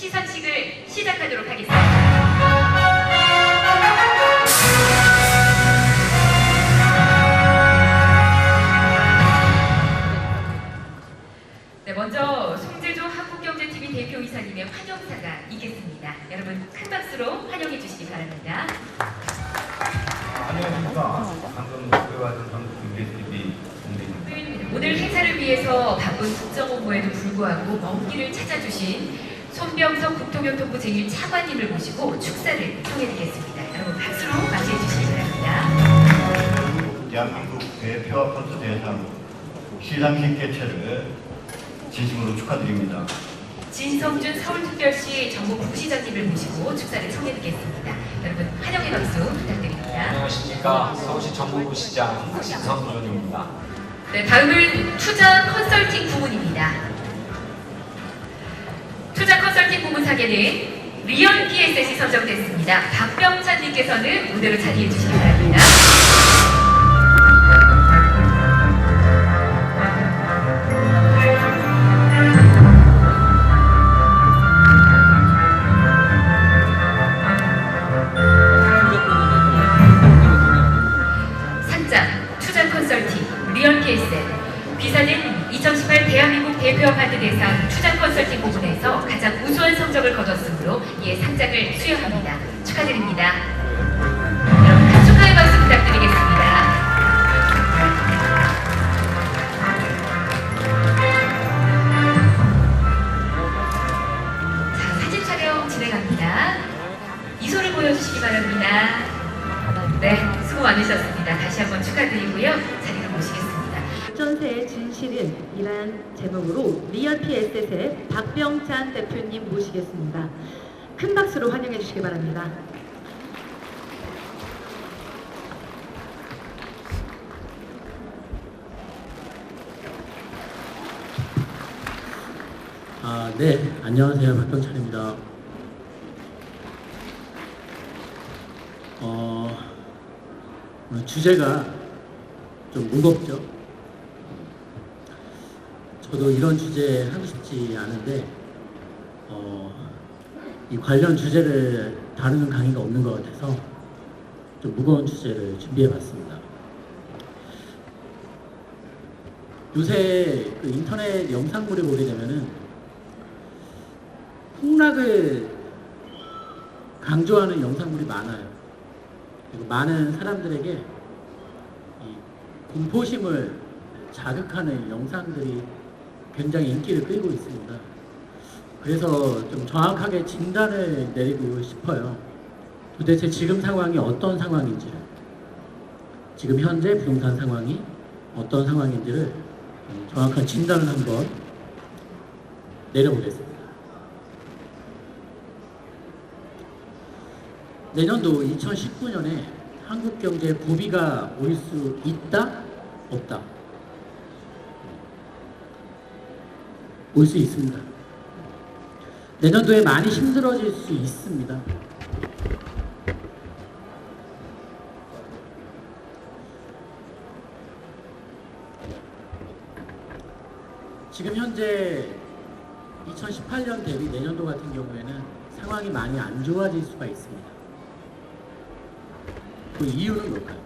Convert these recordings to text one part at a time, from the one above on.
시상식을 시작하도록 하겠습니다. 네, 먼저 송재조 한국경제TV 대표이사님의 환영사가 있겠습니다. 여러분 큰 박수로 환영해 주시기 바랍니다. 안녕하십니까. 방금 발표받은 한국경제TV 송재조입니다. 오늘 행사를 위해서 바쁜 국정홍보에도 불구하고 먼 길을 찾아주신 손병석 국토교통부 제1차관님을 모시고 축사를 청해드리겠습니다. 여러분 박수로 맞이해 주시기 바랍니다. 대한민국 대표 콘서트 대상 시상식 개최를 진심으로 축하드립니다. 진성준 서울특별시 정부 부시장님을 모시고 축사를 청해드리겠습니다. 여러분 환영의 박수 부탁드립니다. 안녕하십니까. 서울시 정부부시장 진성준입니다. 네, 다음은 투자 컨설팅 부문입니다. 투자 컨설팅 부문 사계는 리얼 PSS이 선정됐습니다. 박병찬님께서는 무대로 자리해 주시기 바랍니다. 상장 투자 컨설팅 리얼 PSS 비사는 2018 대한민국 대표 아파트 대상 투자 컨설팅 부문에서 가장 우수한 성적을 거뒀으므로 이에 상장을 수여합니다. 축하드립니다. 여러분 큰 축하의 박수 부탁드리겠습니다. 자, 사진 촬영 진행합니다. 이소를 보여주시기 바랍니다. 네, 수고 많으셨습니다. 다시 한번 축하드리고요. 자리로 모시겠습니다. 전세의 진실은 이란 제목으로 리얼 PSS의 박병찬 대표님 모시겠습니다. 큰 박수로 환영해 주시기 바랍니다. 네, 안녕하세요. 박병찬입니다. 오늘 주제가 좀 무겁죠? 저도 이런 주제 하고 싶지 않은데, 이 관련 주제를 다루는 강의가 없는 것 같아서 좀 무거운 주제를 준비해 봤습니다. 요새 그 인터넷 영상물을 보게 되면은 폭락을 강조하는 영상물이 많아요. 그리고 많은 사람들에게 이 공포심을 자극하는 영상들이 굉장히 인기를 끌고 있습니다. 그래서 좀 정확하게 진단을 내리고 싶어요. 도대체 지금 상황이 어떤 상황인지를, 지금 현재 부동산 상황이 어떤 상황인지를 정확한 진단을 한번 내려보겠습니다. 내년도 2019년에 한국 경제에 고비가 올 수 있다? 없다? 올 수 있습니다. 내년도에 많이 힘들어질 수 있습니다. 지금 현재 2018년 대비 내년도 같은 경우에는 상황이 많이 안 좋아질 수가 있습니다. 그 이유는 뭘까요?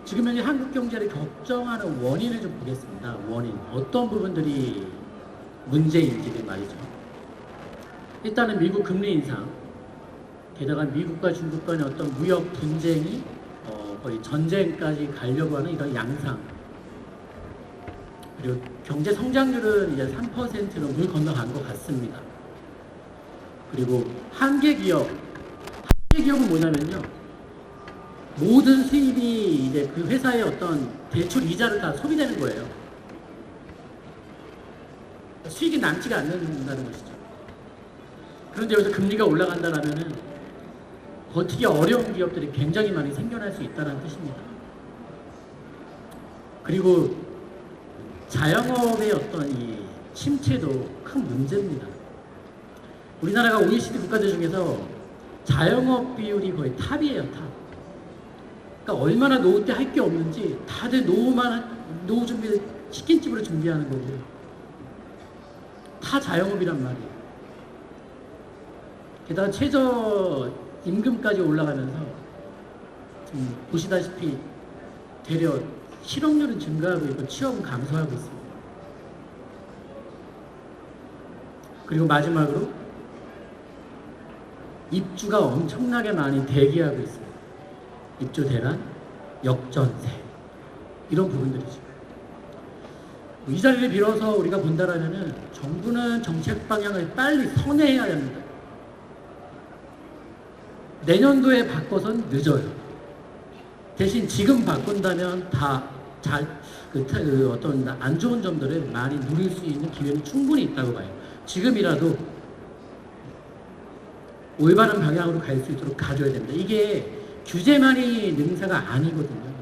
지금 현재 한국 경제를 걱정하는 원인을 좀 보겠습니다. 원인. 어떤 부분들이 문제인지를 말이죠. 일단은 미국 금리 인상, 게다가 미국과 중국 간의 어떤 무역 분쟁이 거의 전쟁까지 가려고 하는 이런 양상, 그리고 경제 성장률은 이제 3%로 물 건너간 것 같습니다. 그리고 한계 기업은 뭐냐면요, 모든 수입이 이제 그 회사의 어떤 대출 이자를 다 소비되는 거예요. 수익이 남지가 않는다는 것이죠. 그런데 여기서 금리가 올라간다라면은 버티기 어려운 기업들이 굉장히 많이 생겨날 수 있다는 뜻입니다. 그리고 자영업의 어떤 이 침체도 큰 문제입니다. 우리나라가 OECD 국가들 중에서 자영업 비율이 거의 탑이에요, 탑. 그러니까 얼마나 노후 때 할 게 없는지 다들 노후 준비를 치킨집으로 준비하는 거고요. 다 자영업이란 말이에요. 게다가 최저 임금까지 올라가면서 보시다시피 되려 실업률은 증가하고 있고 취업은 감소하고 있습니다. 그리고 마지막으로 입주가 엄청나게 많이 대기하고 있습니다. 입주 대란, 역전세 이런 부분들이죠. 이 자리를 빌어서 우리가 본다라면은 정부는 정책 방향을 빨리 선회해야 합니다. 내년도에 바꿔선 늦어요. 대신 지금 바꾼다면 어떤 안 좋은 점들을 많이 누릴 수 있는 기회는 충분히 있다고 봐요. 지금이라도 올바른 방향으로 갈 수 있도록 가져야 됩니다. 이게 규제만이 능사가 아니거든요.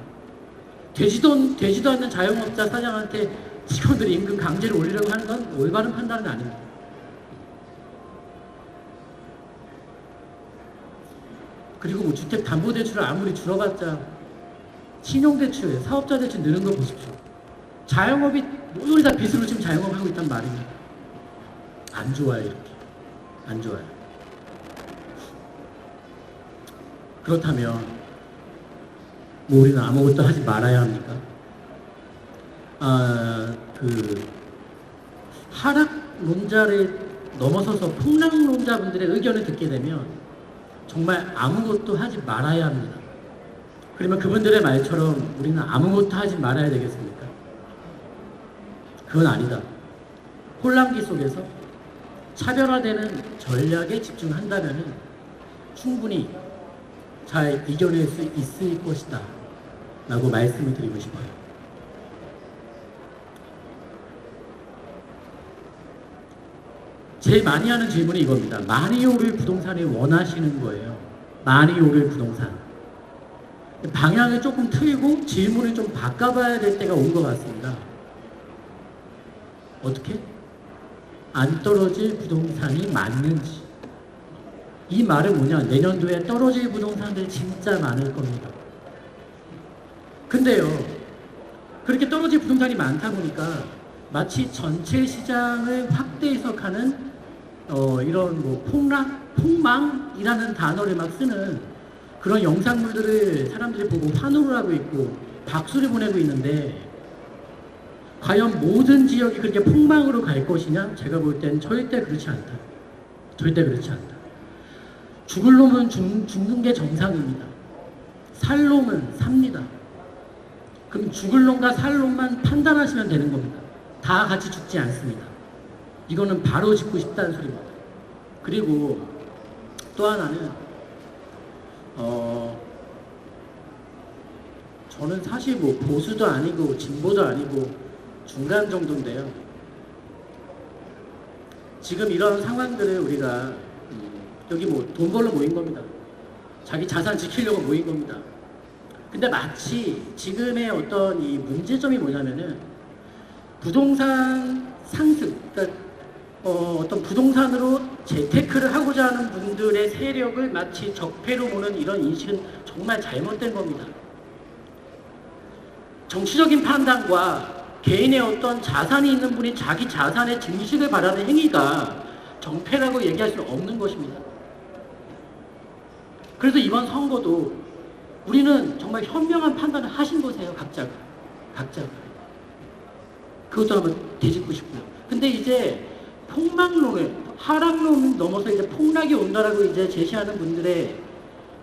되지도 않는 자영업자 사장한테 직원들이 임금 강제로 올리려고 하는 건 올바른 판단은 아닙니다. 그리고 뭐 주택담보대출을 아무리 줄어봤자 신용대출, 사업자대출 느는 거 보십시오. 자영업이 모조리 다 빚으로 지금 자영업하고 있단 말입니다. 안 좋아요, 이렇게. 안 좋아요. 그렇다면 뭐 우리는 아무것도 하지 말아야 합니까? 하락론자를 넘어서서 폭락론자분들의 의견을 듣게 되면 정말 아무것도 하지 말아야 합니다. 그러면 그분들의 말처럼 우리는 아무것도 하지 말아야 되겠습니까? 그건 아니다. 혼란기 속에서 차별화되는 전략에 집중한다면 충분히 잘 이겨낼 수 있을 것이다 라고 말씀을 드리고 싶어요. 제일 많이 하는 질문이 이겁니다. 많이 오를 부동산을 원하시는 거예요. 많이 오를 부동산. 방향을 조금 틀고 질문을 좀 바꿔봐야 될 때가 온 것 같습니다. 어떻게? 안 떨어질 부동산이 맞는지. 이 말은 뭐냐? 내년도에 떨어질 부동산들 진짜 많을 겁니다. 근데요, 그렇게 떨어질 부동산이 많다 보니까 마치 전체 시장을 확대 해석하는 이런 뭐 폭망이라는 단어를 막 쓰는 그런 영상물들을 사람들이 보고 환호를 하고 있고 박수를 보내고 있는데 과연 모든 지역이 그렇게 폭망으로 갈 것이냐? 제가 볼 땐 절대 그렇지 않다. 절대 그렇지 않다. 죽을 놈은 죽는 게 정상입니다. 살 놈은 삽니다. 그럼 죽을 놈과 살 놈만 판단하시면 되는 겁니다. 다 같이 죽지 않습니다. 이거는 바로 짚고 싶다는 소리입니다. 그리고 또 하나는 저는 사실 뭐 보수도 아니고 진보도 아니고 중간 정도인데요. 지금 이런 상황들을 우리가 여기 뭐 돈 벌러 모인 겁니다. 자기 자산 지키려고 모인 겁니다. 근데 마치 지금의 어떤 이 문제점이 뭐냐면은 부동산 상승, 그러니까 어떤 부동산으로 재테크를 하고자 하는 분들의 세력을 마치 적폐로 보는 이런 인식은 정말 잘못된 겁니다. 정치적인 판단과 개인의 어떤 자산이 있는 분이 자기 자산의 증식을 바라는 행위가 정패라고 얘기할 수는 없는 것입니다. 그래서 이번 선거도 우리는 정말 현명한 판단을 하신 거세요. 각자가. 그것도 한번 되짚고 싶고요. 근데 이제 폭망론을, 하락론을 넘어서 이제 폭락이 온다라고 이제 제시하는 분들의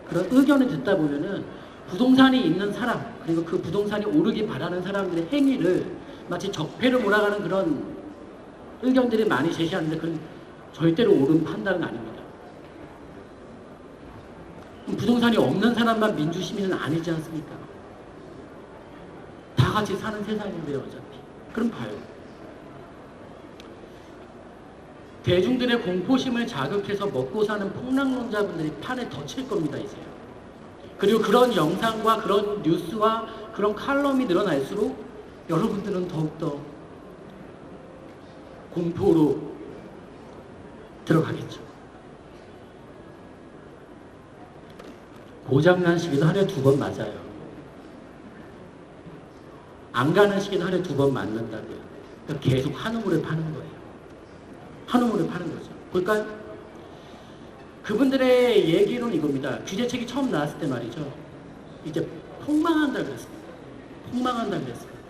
그런 의견을 듣다 보면은 부동산이 있는 사람, 그리고 그 부동산이 오르기 바라는 사람들의 행위를 마치 적폐로 몰아가는 그런 의견들이 많이 제시하는데 그건 절대로 옳은 판단은 아닙니다. 부동산이 없는 사람만 민주시민은 아니지 않습니까? 다 같이 사는 세상인데요, 어차피. 그럼 봐요. 대중들의 공포심을 자극해서 먹고 사는 폭락론자분들이 판에 덧칠 겁니다, 이제. 그리고 그런 영상과 그런 뉴스와 그런 칼럼이 늘어날수록 여러분들은 더욱더 공포로 들어가겠죠. 고장난 시기도 하루에 2번 맞아요. 안 가는 시기도 하루에 2번 맞는다고요. 그러니까 계속 한우물을 파는 거예요. 한우물을 파는 거죠. 볼까요? 그분들의 얘기로는 이겁니다. 규제책이 처음 나왔을 때 말이죠. 이제 폭망한다 그랬습니다. 폭망한다 그랬습니다.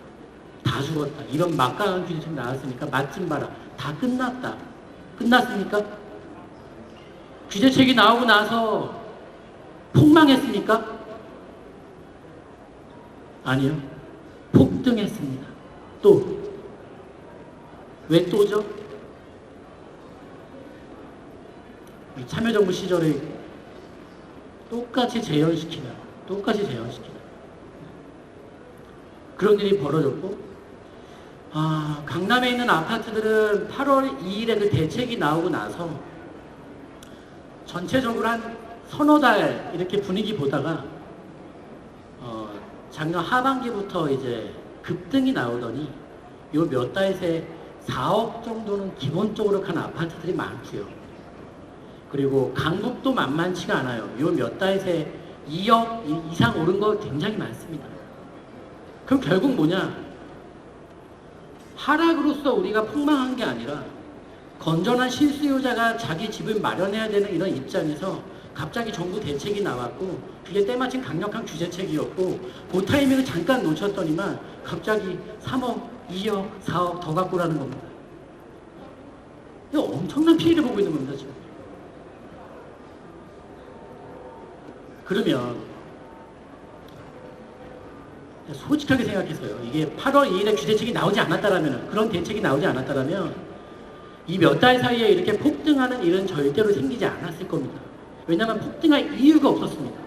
다 죽었다. 이런 막강한 규제책 나왔으니까 맛 좀 봐라. 다 끝났다. 끝났습니까? 규제책이 나오고 나서 폭망했습니까? 아니요. 폭등했습니다. 또. 왜 또죠? 참여정부 시절에 똑같이 재현시키는 그런 일이 벌어졌고, 강남에 있는 아파트들은 8월 2일에 그 대책이 나오고 나서 전체적으로 한 서너 달 이렇게 분위기 보다가 작년 하반기부터 이제 급등이 나오더니 요 몇 달 새 4억 정도는 기본적으로 간 아파트들이 많고요. 그리고 강북도 만만치가 않아요. 요 몇 달 새 2억 이상 오른 거 굉장히 많습니다. 그럼 결국 뭐냐? 하락으로서 우리가 폭망한 게 아니라 건전한 실수요자가 자기 집을 마련해야 되는 이런 입장에서 갑자기 정부 대책이 나왔고, 그게 때마침 강력한 규제책이었고, 그 타이밍을 잠깐 놓쳤더니만 갑자기 3억, 2억, 4억 더 갖고라는 겁니다. 이거 엄청난 피해를 보고 있는 겁니다, 지금. 그러면 솔직하게 생각해서요. 이게 8월 2일에 규제책이 나오지 않았다라면, 그런 대책이 나오지 않았다라면 이 몇 달 사이에 이렇게 폭등하는 일은 절대로 생기지 않았을 겁니다. 왜냐하면 폭등할 이유가 없었습니다.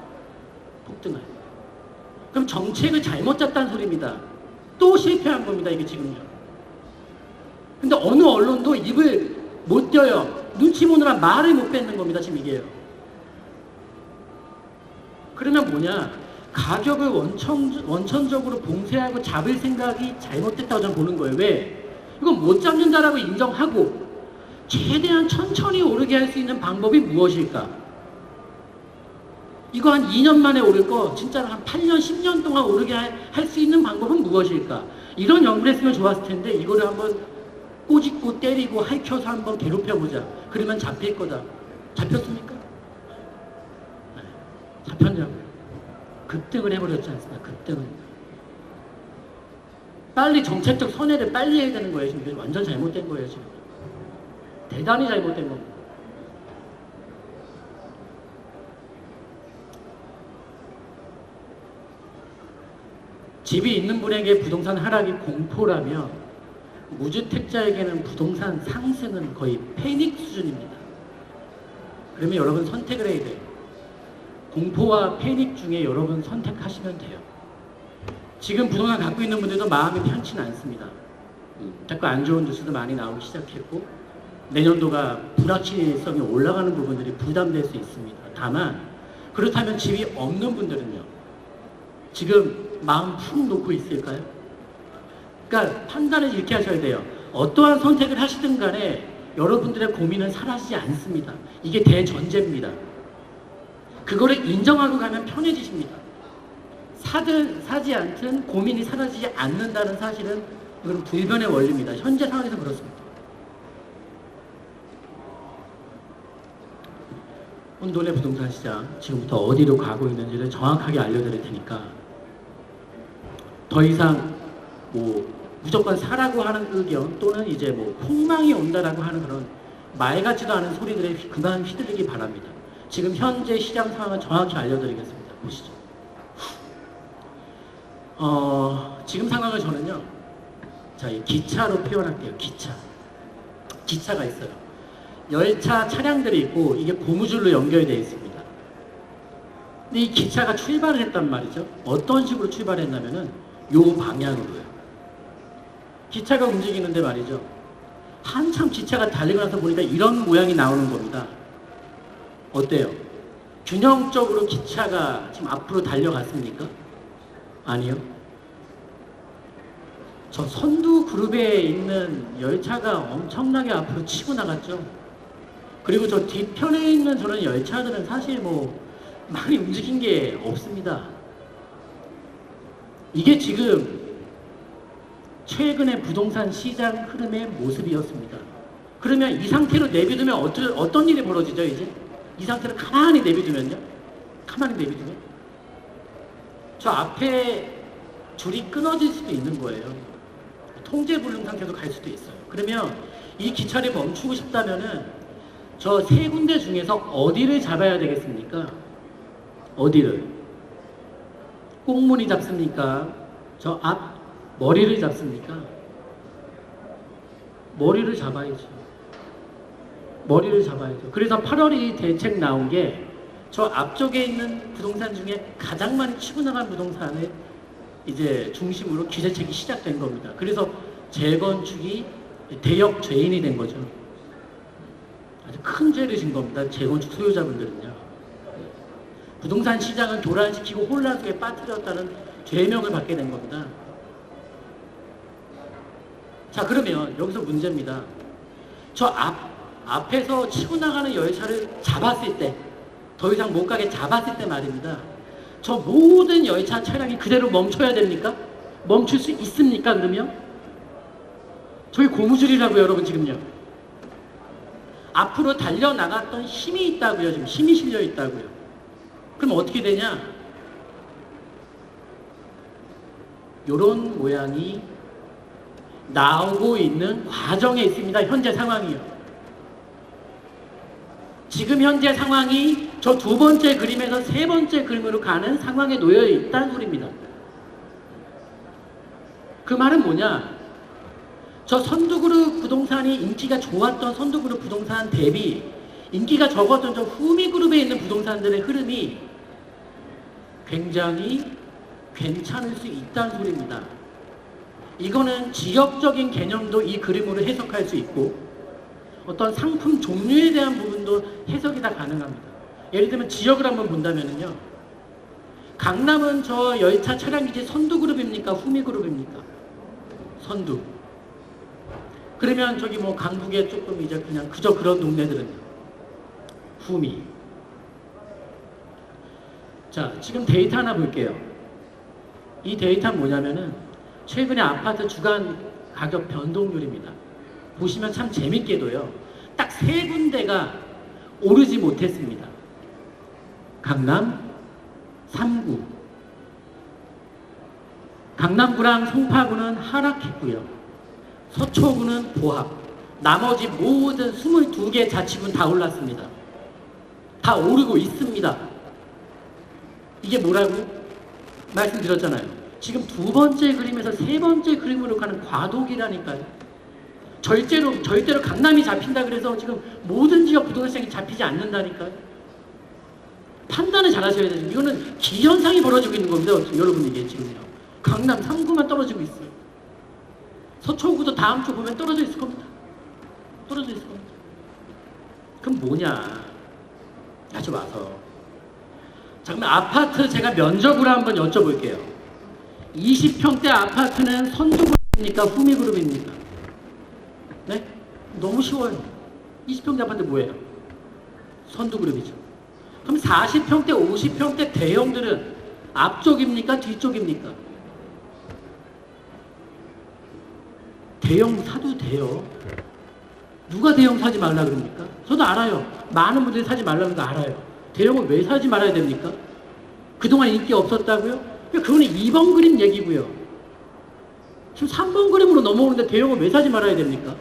폭등할. 그럼 정책을 잘못 짰다는 소리입니다. 또 실패한 겁니다. 이게 지금요. 근데 어느 언론도 입을 못 떼어요. 눈치 보느라 말을 못 뱉는 겁니다. 지금 이게요. 그러면 뭐냐? 가격을 원천적으로 봉쇄하고 잡을 생각이 잘못됐다고 저는 보는 거예요. 왜? 이건 못 잡는다라고 인정하고 최대한 천천히 오르게 할 수 있는 방법이 무엇일까? 이거 한 2년 만에 오를 거 진짜로 한 8년, 10년 동안 오르게 할 수 있는 방법은 무엇일까? 이런 연구를 했으면 좋았을 텐데 이거를 한번 꼬집고 때리고 할켜서 한번 괴롭혀보자. 그러면 잡힐 거다. 잡혔습니까? 네. 잡혔냐고요. 급등을 해버렸지 않습니까? 급등을. 빨리 정책적 선회를 빨리 해야 되는 거예요. 지금 완전 잘못된 거예요. 지금. 대단히 잘못된 겁니다. 집이 있는 분에게 부동산 하락이 공포라면 무주택자에게는 부동산 상승은 거의 패닉 수준입니다. 그러면 여러분 선택을 해야 돼요. 공포와 패닉 중에 여러분 선택하시면 돼요. 지금 부동산 갖고 있는 분들도 마음이 편치는 않습니다. 자꾸 안 좋은 뉴스도 많이 나오기 시작했고 내년도가 불확실성이 올라가는 부분들이 부담될 수 있습니다. 다만 그렇다면 집이 없는 분들은요. 지금 마음 푹 놓고 있을까요? 그러니까 판단을 이렇게 하셔야 돼요. 어떠한 선택을 하시든 간에 여러분들의 고민은 사라지지 않습니다. 이게 대전제입니다. 그거를 인정하고 가면 편해지십니다. 사든 사지 않든 고민이 사라지지 않는다는 사실은 이건 불변의 원리입니다. 현재 상황에서 그렇습니다. 혼돈의 부동산 시장 지금부터 어디로 가고 있는지를 정확하게 알려드릴 테니까 더 이상 무조건 사라고 하는 의견 또는 이제 폭망이 온다라고 하는 그런 말 같지도 않은 소리들에 그만 휘둘리기 바랍니다. 지금 현재 시장 상황은 정확히 알려드리겠습니다. 보시죠. 지금 상황을 저는요. 자, 이 기차로 표현할게요. 기차가 있어요. 열차 차량들이 있고 이게 고무줄로 연결되어 있습니다. 근데 이 기차가 출발을 했단 말이죠. 어떤 식으로 출발했냐면은 요 방향으로요. 기차가 움직이는데 말이죠. 한참 기차가 달리고 나서 보니까 이런 모양이 나오는 겁니다. 어때요? 균형적으로 기차가 지금 앞으로 달려갔습니까? 아니요. 저 선두 그룹에 있는 열차가 엄청나게 앞으로 치고 나갔죠. 그리고 저 뒤편에 있는 저런 열차들은 사실 많이 움직인 게 없습니다. 이게 지금 최근의 부동산 시장 흐름의 모습이었습니다. 그러면 이 상태로 내비두면 어떤 일이 벌어지죠, 이제? 이 상태로 가만히 내비두면요? 가만히 내비두면? 저 앞에 줄이 끊어질 수도 있는 거예요. 통제 불능 상태로 갈 수도 있어요. 그러면 이 기차를 멈추고 싶다면은 저 세 군데 중에서 어디를 잡아야 되겠습니까? 어디를? 꽁무니 잡습니까? 저 앞 머리를 잡습니까? 머리를 잡아야죠. 머리를 잡아야죠. 그래서 8월이 대책 나온 게 저 앞쪽에 있는 부동산 중에 가장 많이 치고 나간 부동산을 이제 중심으로 규제책이 시작된 겁니다. 그래서 재건축이 대역 죄인이 된 거죠. 아주 큰 죄를 진 겁니다. 재건축 소유자분들은요. 부동산 시장은 교란시키고 혼란 속에 빠뜨렸다는 죄명을 받게 된 겁니다. 자, 그러면 여기서 문제입니다. 저 앞에서 치고 나가는 열차를 잡았을 때, 더 이상 못 가게 잡았을 때 말입니다. 저 모든 열차 차량이 그대로 멈춰야 됩니까? 멈출 수 있습니까, 그러면? 저희 고무줄이라고요, 여러분, 지금요. 앞으로 달려나갔던 힘이 있다고요, 지금. 힘이 실려 있다고요. 그럼 어떻게 되냐? 요런 모양이 나오고 있는 과정에 있습니다. 현재 상황이요. 지금 현재 상황이 저 두 번째 그림에서 세 번째 그림으로 가는 상황에 놓여 있다는 소리입니다. 그 말은 뭐냐? 저 선두그룹 부동산이 인기가 좋았던 선두그룹 부동산 대비 인기가 적었던 저 후미그룹에 있는 부동산들의 흐름이 굉장히 괜찮을 수 있다는 소리입니다. 이거는 지역적인 개념도 이 그림으로 해석할 수 있고 어떤 상품 종류에 대한 부분도 해석이 다 가능합니다. 예를 들면 지역을 한번 본다면요. 강남은 저 열차 차량기지 선두그룹입니까? 후미그룹입니까? 선두. 그러면 저기 뭐 강북에 조금 이제 그냥 그저 그런 동네들은요. 후미. 자, 지금 데이터 하나 볼게요. 이 데이터는 뭐냐면은 최근에 아파트 주간 가격 변동률입니다. 보시면 참 재밌게도요. 딱 세 군데가 오르지 못했습니다. 강남, 3구. 강남구랑 송파구는 하락했고요. 서초구는 보합. 나머지 모든 22개 자치구는 다 올랐습니다. 다 오르고 있습니다. 이게 뭐라고요? 말씀드렸잖아요. 지금 두 번째 그림에서 세 번째 그림으로 가는 과도기라니까요. 절대로 강남이 잡힌다 그래서 지금 모든 지역 부동산 시장이 잡히지 않는다니까요. 판단을 잘 하셔야 돼요. 이거는 기현상이 벌어지고 있는 겁니다. 여러분 이게 지금요. 강남 3구만 떨어지고 있어요. 서초구도 다음 주 보면 떨어져 있을 겁니다. 떨어져 있을 겁니다. 그럼 뭐냐? 다시 와서. 자, 그럼 아파트 제가 면적으로 한번 여쭤볼게요. 20평대 아파트는 선두그룹입니까? 후미그룹입니까? 네? 너무 쉬워요. 20평대 아파트 뭐예요? 선두그룹이죠. 그럼 40평대, 50평대 대형들은 앞쪽입니까? 뒤쪽입니까? 대형 사도 돼요. 누가 대형 사지 말라 그럽니까? 저도 알아요. 많은 분들이 사지 말라는 거 알아요. 대형을 왜 사지 말아야 됩니까? 그동안 인기 없었다고요? 그거는 2번 그림 얘기고요. 지금 3번 그림으로 넘어오는데 대형을 왜 사지 말아야 됩니까?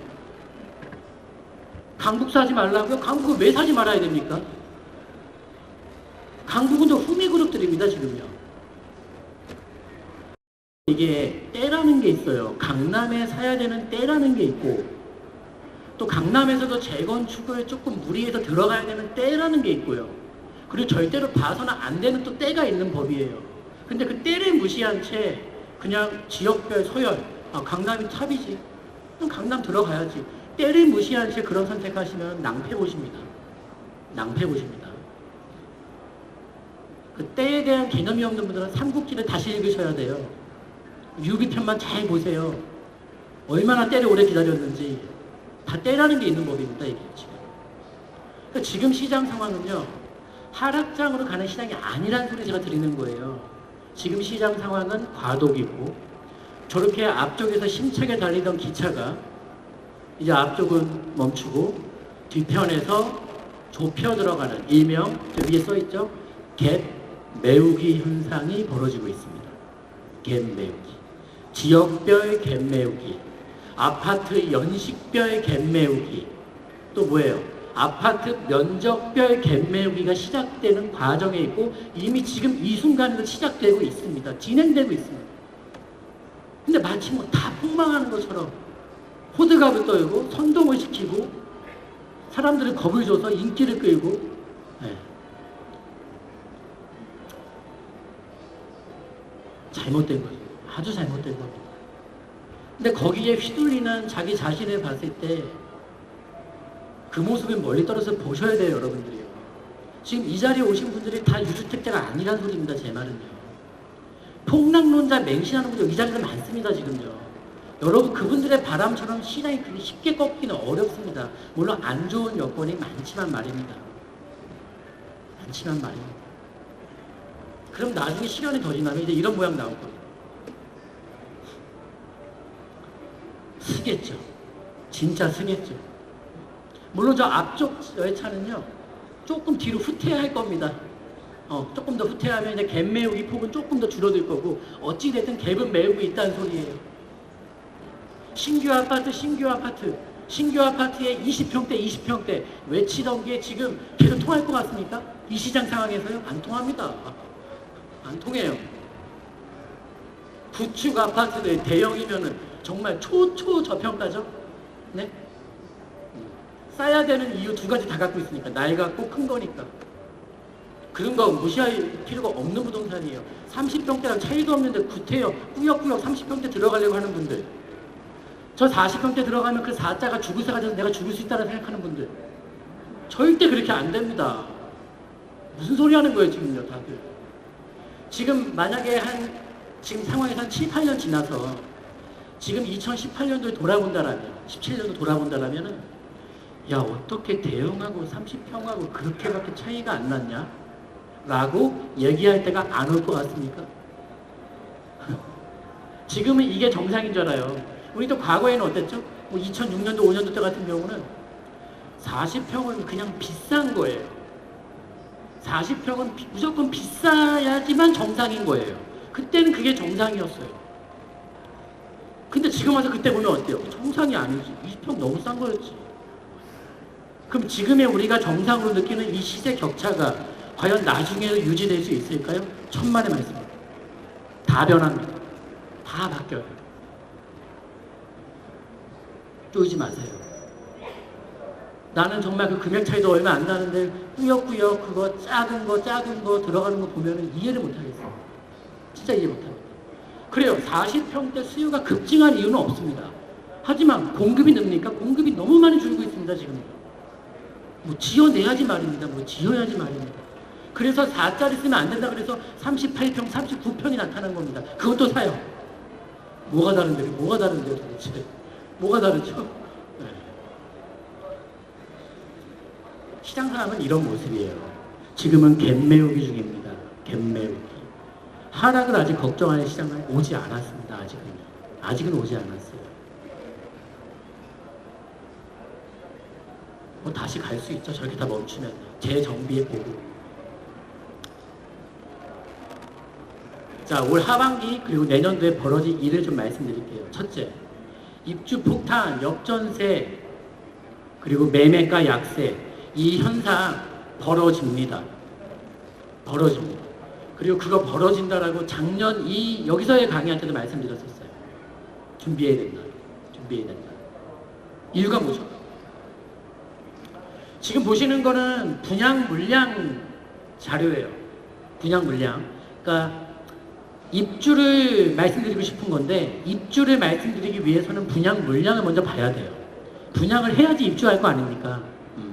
강북 사지 말라고요? 강북을 왜 사지 말아야 됩니까? 강북은 또 후미그룹들입니다, 지금요. 이게 때라는 게 있어요. 강남에 사야 되는 때라는 게 있고 또 강남에서도 재건축을 조금 무리해서 들어가야 되는 때라는 게 있고요. 그리고 절대로 봐서는 안 되는 또 때가 있는 법이에요. 근데 그 때를 무시한 채 그냥 지역별 서열, 강남이 탑이지. 그럼 강남 들어가야지. 때를 무시한 채 그런 선택하시면 낭패 보십니다. 낭패 보십니다. 그 때에 대한 개념이 없는 분들은 삼국지를 다시 읽으셔야 돼요. 유비편만 잘 보세요. 얼마나 때를 오래 기다렸는지. 다 때라는 게 있는 법입니다, 이게 지금. 그러니까 지금 시장 상황은요, 하락장으로 가는 시장이 아니라는 소리 제가 드리는 거예요. 지금 시장 상황은 과도기고, 저렇게 앞쪽에서 힘차게 달리던 기차가 이제 앞쪽은 멈추고 뒤편에서 좁혀 들어가는 일명 저 위에 써 있죠. 갭 메우기 현상이 벌어지고 있습니다. 갭 메우기. 지역별 갭 메우기. 아파트 연식별 갭 메우기. 또 뭐예요? 아파트 면적별 갭 메우기가 시작되는 과정에 있고 이미 지금 이 순간에도 시작되고 있습니다. 진행되고 있습니다. 근데 마치 뭐 다 폭망하는 것처럼 호들갑을 떨고 선동을 시키고 사람들을 겁을 줘서 인기를 끌고 네. 잘못된 거죠. 아주 잘못된 겁니다. 근데 거기에 휘둘리는 자기 자신을 봤을 때 그 모습을 멀리 떨어져 보셔야 돼요, 여러분들이요. 지금 이 자리에 오신 분들이 다 유주택자가 아니란 소리입니다, 제 말은요. 폭락론자 맹신하는 분들 이 자리에 많습니다, 지금요. 여러분 그분들의 바람처럼 신앙이 그렇게 쉽게 꺾기는 어렵습니다. 물론 안 좋은 여건이 많지만 말입니다. 많지만 말입니다. 그럼 나중에 시간이 더 지나면 이제 이런 모양 나올 거예요. 쓰겠죠. 진짜 쓰겠죠. 물론 저 앞쪽 열차는요 조금 뒤로 후퇴할 겁니다. 조금 더 후퇴하면 이제 갭 메우기 폭은 조금 더 줄어들 거고 어찌됐든 갭은 메우고 있다는 소리예요. 신규 아파트에 20평대 20평대 외치던 게 지금 계속 통할 것 같습니까? 이 시장 상황에서요? 안 통합니다. 안 통해요. 구축 아파트들 대형이면은 정말 저평가죠? 네? 싸야 되는 이유 두 가지 다 갖고 있으니까 낡았고 큰 거니까 그런 거 무시할 필요가 없는 부동산이에요. 30평대랑 차이도 없는데 구태여 꾸역꾸역 30평대 들어가려고 하는 분들 저 40평대 들어가면 그 4자가 죽을사가 돼서 내가 죽을 수 있다고 생각하는 분들 절대 그렇게 안 됩니다. 무슨 소리 하는 거예요 지금요 다들. 지금 만약에 지금 상황에서 한 7, 8년 지나서 지금 2018년도에 돌아본다라면 17년도 돌아본다라면은 야 어떻게 대형하고 30평하고 그렇게밖에 차이가 안 났냐? 라고 얘기할 때가 안 올 것 같습니까? 지금은 이게 정상인 줄 알아요. 우리도 과거에는 어땠죠? 뭐 2006년도 5년도 때 같은 경우는 40평은 그냥 비싼 거예요. 40평은 무조건 비싸야지만 정상인 거예요. 그때는 그게 정상이었어요. 근데 지금 와서 그때 보면 어때요? 정상이 아니지. 20평 너무 싼 거였지. 그럼 지금의 우리가 정상으로 느끼는 이 시세 격차가 과연 나중에도 유지될 수 있을까요? 천만의 말씀입니다. 다 변합니다. 다 바뀌어요. 쪼이지 마세요. 나는 정말 그 금액 차이도 얼마 안 나는데 꾸역꾸역 그거 작은 거 들어가는 거 보면 이해를 못하겠어요. 진짜 이해 못합니다. 그래요. 40평대 수요가 급증한 이유는 없습니다. 하지만 공급이 늡니까? 공급이 너무 많이 줄고 있습니다. 지금. 뭐 지어내야지 말입니다. 뭐 지어야지 말입니다. 그래서 4짜리 쓰면 안 된다 그래서 38평, 39평이 나타난 겁니다. 그것도 사요. 뭐가 다른데요? 도대체? 뭐가 다르죠? 네. 시장 상황은 이런 모습이에요. 지금은 갭 메우기 중입니다. 갭 메우기. 하락을 아직 걱정하는 시장은 오지 않았습니다. 아직은 오지 않았어요. 뭐 다시 갈 수 있죠. 저렇게 다 멈추면 재정비해 보고. 자, 올 하반기 그리고 내년도에 벌어질 일을 좀 말씀드릴게요. 첫째, 입주 폭탄, 역전세, 그리고 매매가 약세 이 현상 벌어집니다. 그리고 그거 벌어진다라고 작년 여기서의 강의할 때도 말씀드렸었어요. 준비해야 된다. 이유가 뭐죠? 지금 보시는 거는 분양 물량 자료예요. 분양 물량. 그러니까 입주를 말씀드리고 싶은 건데 입주를 말씀드리기 위해서는 분양 물량을 먼저 봐야 돼요. 분양을 해야지 입주할 거 아닙니까?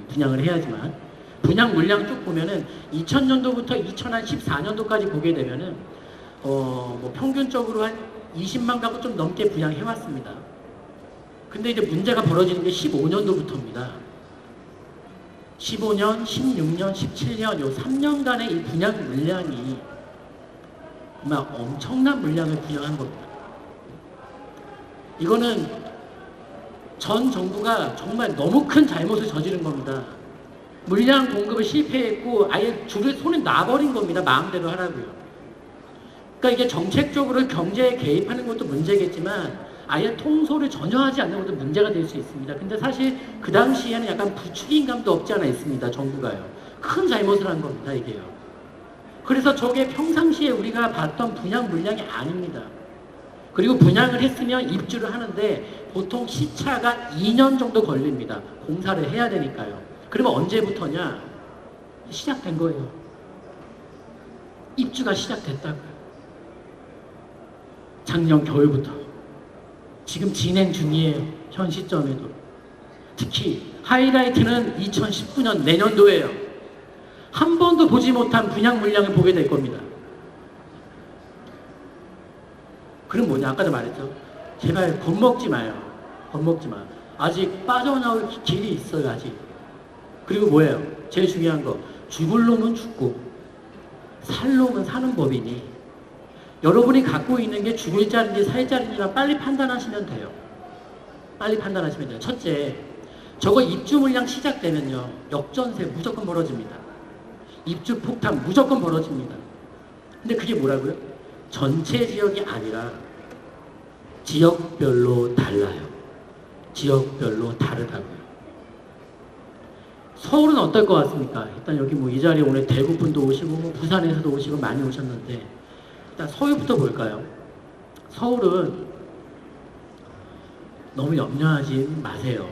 분양을 해야지만. 분양 물량 쭉 보면은 2000년도부터 2014년도까지 보게 되면은 뭐 평균적으로 한 20만 가구 좀 넘게 분양해 왔습니다. 근데 이제 문제가 벌어지는 게 15년도부터입니다. 15년, 16년, 17년 요 3년간의 이 분양 물량이 정말 엄청난 물량을 분양한 겁니다. 이거는 전 정부가 정말 너무 큰 잘못을 저지른 겁니다. 물량 공급을 실패했고 아예 줄을 손에 놔버린 겁니다. 마음대로 하라고요. 그러니까 이게 정책적으로 경제에 개입하는 것도 문제겠지만 아예 통솔을 전혀 하지 않는 것도 문제가 될 수 있습니다. 근데 사실 그 당시에는 약간 부추긴감도 없지 않아 있습니다. 정부가요. 큰 잘못을 한 겁니다. 이게요. 그래서 저게 평상시에 우리가 봤던 분양 물량이 아닙니다. 그리고 분양을 했으면 입주를 하는데 보통 시차가 2년 정도 걸립니다. 공사를 해야 되니까요. 그러면 언제부터냐? 시작된 거예요. 입주가 시작됐다고요. 작년 겨울부터. 지금 진행 중이에요. 현 시점에도. 특히 하이라이트는 2019년 내년도예요. 한 번도 보지 못한 분양 물량을 보게 될 겁니다. 그럼 뭐냐? 아까도 말했죠. 제발 겁먹지 마요. 겁먹지 마. 아직 빠져나올 길이 있어요. 아직. 그리고 뭐예요? 제일 중요한 거. 죽을 놈은 죽고 살 놈은 사는 법이니 여러분이 갖고 있는 게 죽을 자리인지 살 자리인지만 빨리 판단하시면 돼요. 빨리 판단하시면 돼요. 첫째, 저거 입주 물량 시작되면요. 역전세 무조건 벌어집니다. 입주 폭탄 무조건 벌어집니다. 근데 그게 뭐라고요? 전체 지역이 아니라 지역별로 달라요. 지역별로 다르다고요. 서울은 어떨 것 같습니까? 일단 여기 뭐 이 자리에 오늘 대구 분도 오시고 뭐 부산에서도 오시고 많이 오셨는데 일단 서울부터 볼까요? 서울은 너무 염려하지 마세요.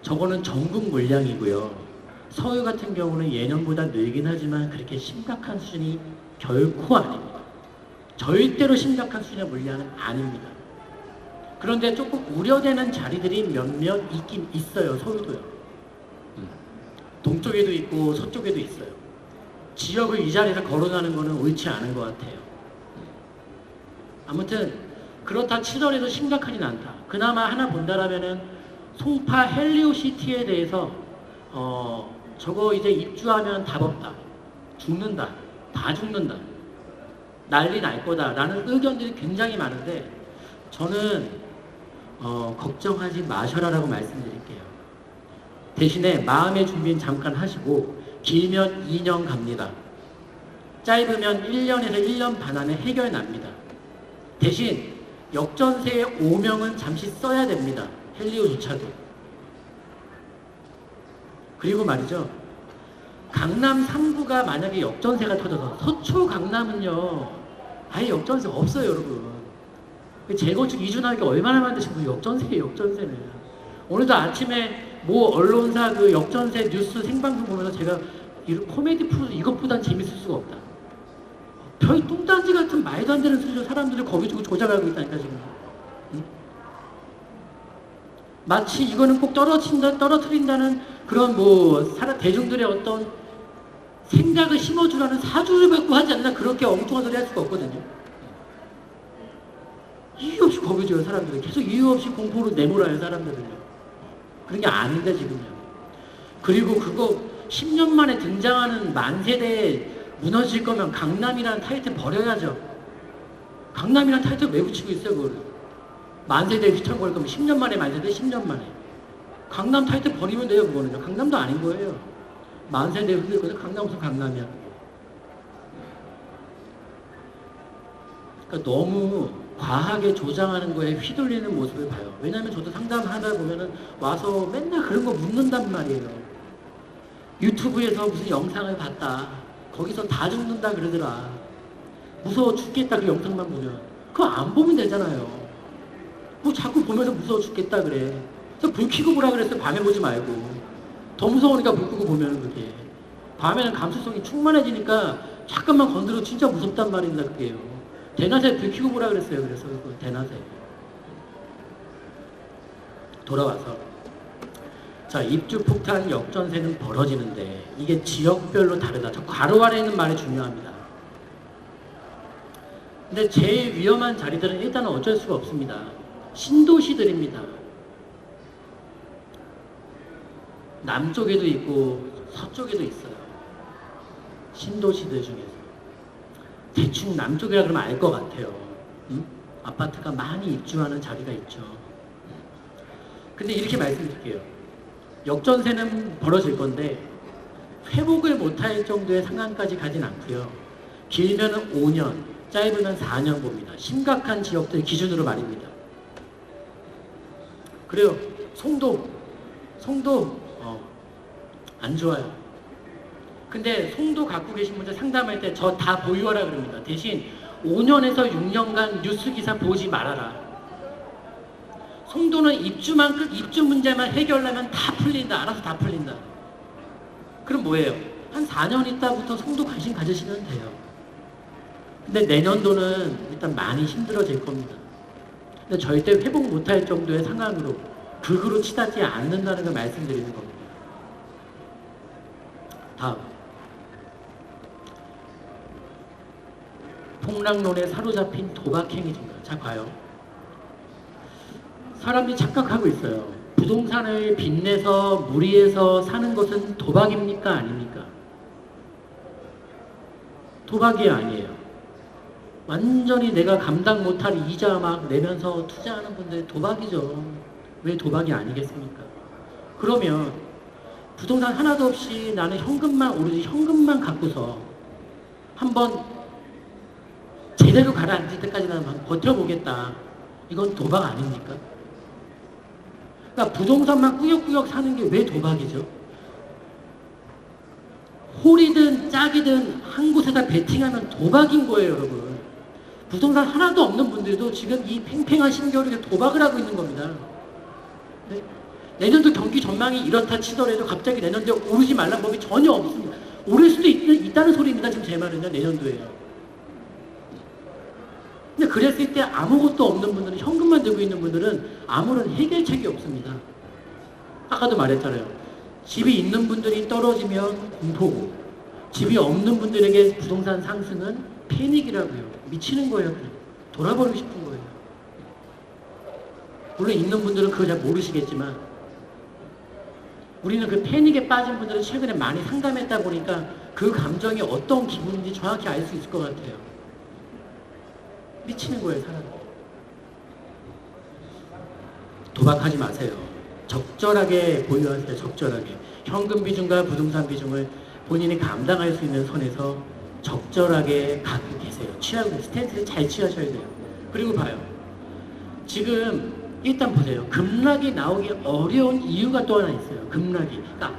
저거는 전국 물량이고요. 서울 같은 경우는 예년보다 늘긴 하지만 그렇게 심각한 수준이 결코 아닙니다. 절대로 심각한 수준의 물량은 아닙니다. 그런데 조금 우려되는 자리들이 몇몇 있긴 있어요. 서울도요. 동쪽에도 있고 서쪽에도 있어요. 지역을 이 자리에서 거론하는 거는 옳지 않은 것 같아요. 아무튼 그렇다 치더라도 심각하진 않다. 그나마 하나 본다라면은 송파 헬리오시티에 대해서 저거 이제 입주하면 답 없다. 죽는다. 다 죽는다. 난리 날 거다라는 의견들이 굉장히 많은데 저는 걱정하지 마셔라라고 말씀드릴게요. 대신에 마음의 준비는 잠깐 하시고 길면 2년 갑니다. 짧으면 1년에서 1년 반 안에 해결납니다. 대신 역전세의 오명은 잠시 써야 됩니다. 헬리오조차도. 그리고 말이죠. 강남 3구가 만약에 역전세가 터져서 서초 강남은요. 아예 역전세 없어요. 여러분. 재건축 이준하기 얼마나 만드시고 역전세예요. 역전세는. 오늘도 아침에 뭐 언론사 그 역전세 뉴스 생방송 보면서 제가 코미디 프로 이것보단 재밌을 수가 없다. 별 뚱딴지 같은 말도 안 되는 소리로 사람들을 거기 주고 조작하고 있다니까 지금. 응? 마치 이거는 꼭 떨어뜨린다는 그런 뭐 대중들의 어떤 생각을 심어주라는 사주를 받고 하지 않나 그렇게 엉뚱한 소리 할 수가 없거든요. 이유 없이 겁을 줘요 사람들이. 계속 이유 없이 공포로 내몰아요 사람들을요. 그런 게 아닌데 지금요. 그리고 그거 10년 만에 등장하는 만세대에 무너질 거면 강남이라는 타이틀 버려야죠. 강남이라는 타이틀 왜 붙이고 있어요 그걸. 만세대에 휘청거릴 거면 10년 만에 만세대 10년 만에. 강남 타이틀 버리면 돼요 그거는요. 강남도 아닌 거예요. 만세대에 흔들 거죠. 강남 무슨 강남이야. 그러니까 너무 과하게 조장하는 거에 휘둘리는 모습을 봐요. 왜냐하면 저도 상담하다 보면은 와서 맨날 그런 거 묻는단 말이에요. 유튜브에서 무슨 영상을 봤다. 거기서 다 죽는다 그러더라. 무서워 죽겠다 그 영상만 보면. 그거 안 보면 되잖아요. 뭐 자꾸 보면서 무서워 죽겠다 그래. 그래서 불 켜고 보라 그랬어요. 밤에 보지 말고. 더 무서우니까 불 끄고 보면은 그게. 밤에는 감수성이 충만해지니까 잠깐만 건드려도 진짜 무섭단 말입니다 그게요. 대낮에 불 켜고 보라 그랬어요. 그래서 그 대낮에. 돌아와서 자 입주 폭탄 역전세는 벌어지는데 이게 지역별로 다르다. 저 괄호 아래에 있는 말이 중요합니다. 근데 제일 위험한 자리들은 일단은 어쩔 수가 없습니다. 신도시들입니다. 남쪽에도 있고 서쪽에도 있어요. 신도시들 중에서. 대충 남쪽이라 그러면 알 것 같아요. 응? 아파트가 많이 입주하는 자리가 있죠. 근데 이렇게 말씀드릴게요. 역전세는 벌어질 건데 회복을 못할 정도의 상황까지 가진 않고요. 길면 5년, 짧으면 4년 봅니다. 심각한 지역들 기준으로 말입니다. 그래요. 송도 안 좋아요. 근데 송도 갖고 계신 분들 상담할 때 저 다 보유하라 그럽니다. 대신 5년에서 6년간 뉴스 기사 보지 말아라. 송도는 입주 문제만 해결하면 다 풀린다. 알아서 다 풀린다. 그럼 뭐예요? 한 4년 있다부터 송도 관심 가지시면 돼요. 근데 내년도는 일단 많이 힘들어질 겁니다. 근데 절대 회복 못할 정도의 상황으로 극으로 치닫지 않는다는 걸 말씀드리는 겁니다. 다음. 폭락론에 사로잡힌 도박행위 증가. 자, 봐요. 사람들이 착각하고 있어요. 부동산을 빚내서 무리해서 사는 것은 도박입니까? 아닙니까? 도박이 아니에요. 완전히 내가 감당 못할 이자 막 내면서 투자하는 분들 도박이죠. 왜 도박이 아니겠습니까? 그러면 부동산 하나도 없이 나는 오로지 현금만 갖고서 한번 제대로 가라앉을 때까지는 한번 버텨보겠다. 이건 도박 아닙니까? 그러니까 부동산만 꾸역꾸역 사는 게 왜 도박이죠? 홀이든 짝이든 한 곳에다 베팅하면 도박인 거예요, 여러분. 부동산 하나도 없는 분들도 지금 이 팽팽한 신겨울에 도박을 하고 있는 겁니다. 네? 내년도 경기 전망이 이렇다 치더라도 갑자기 내년도에 오르지 말라는 법이 전혀 없습니다. 오를 수도 있다는 소리입니다. 지금 제 말은요. 내년도에요. 근데 그랬을 때 아무것도 없는 분들은, 현금만 들고 있는 분들은 아무런 해결책이 없습니다. 아까도 말했잖아요. 집이 있는 분들이 떨어지면 공포고, 집이 없는 분들에게 부동산 상승은 패닉이라고요. 미치는 거예요. 그냥. 돌아버리고 싶은 거예요. 물론 있는 분들은 그거 잘 모르시겠지만, 우리는 그 패닉에 빠진 분들은 최근에 많이 상담했다 보니까 그 감정이 어떤 기분인지 정확히 알 수 있을 것 같아요. 미치는 거예요, 사람이. 도박하지 마세요. 적절하게 보유하세요. 적절하게. 현금 비중과 부동산 비중을 본인이 감당할 수 있는 선에서 적절하게 갖고 계세요. 취하고 스탠스를 잘 취하셔야 돼요. 그리고 봐요. 지금 일단 보세요. 급락이 나오기 어려운 이유가 또 하나 있어요. 급락이. 그러니까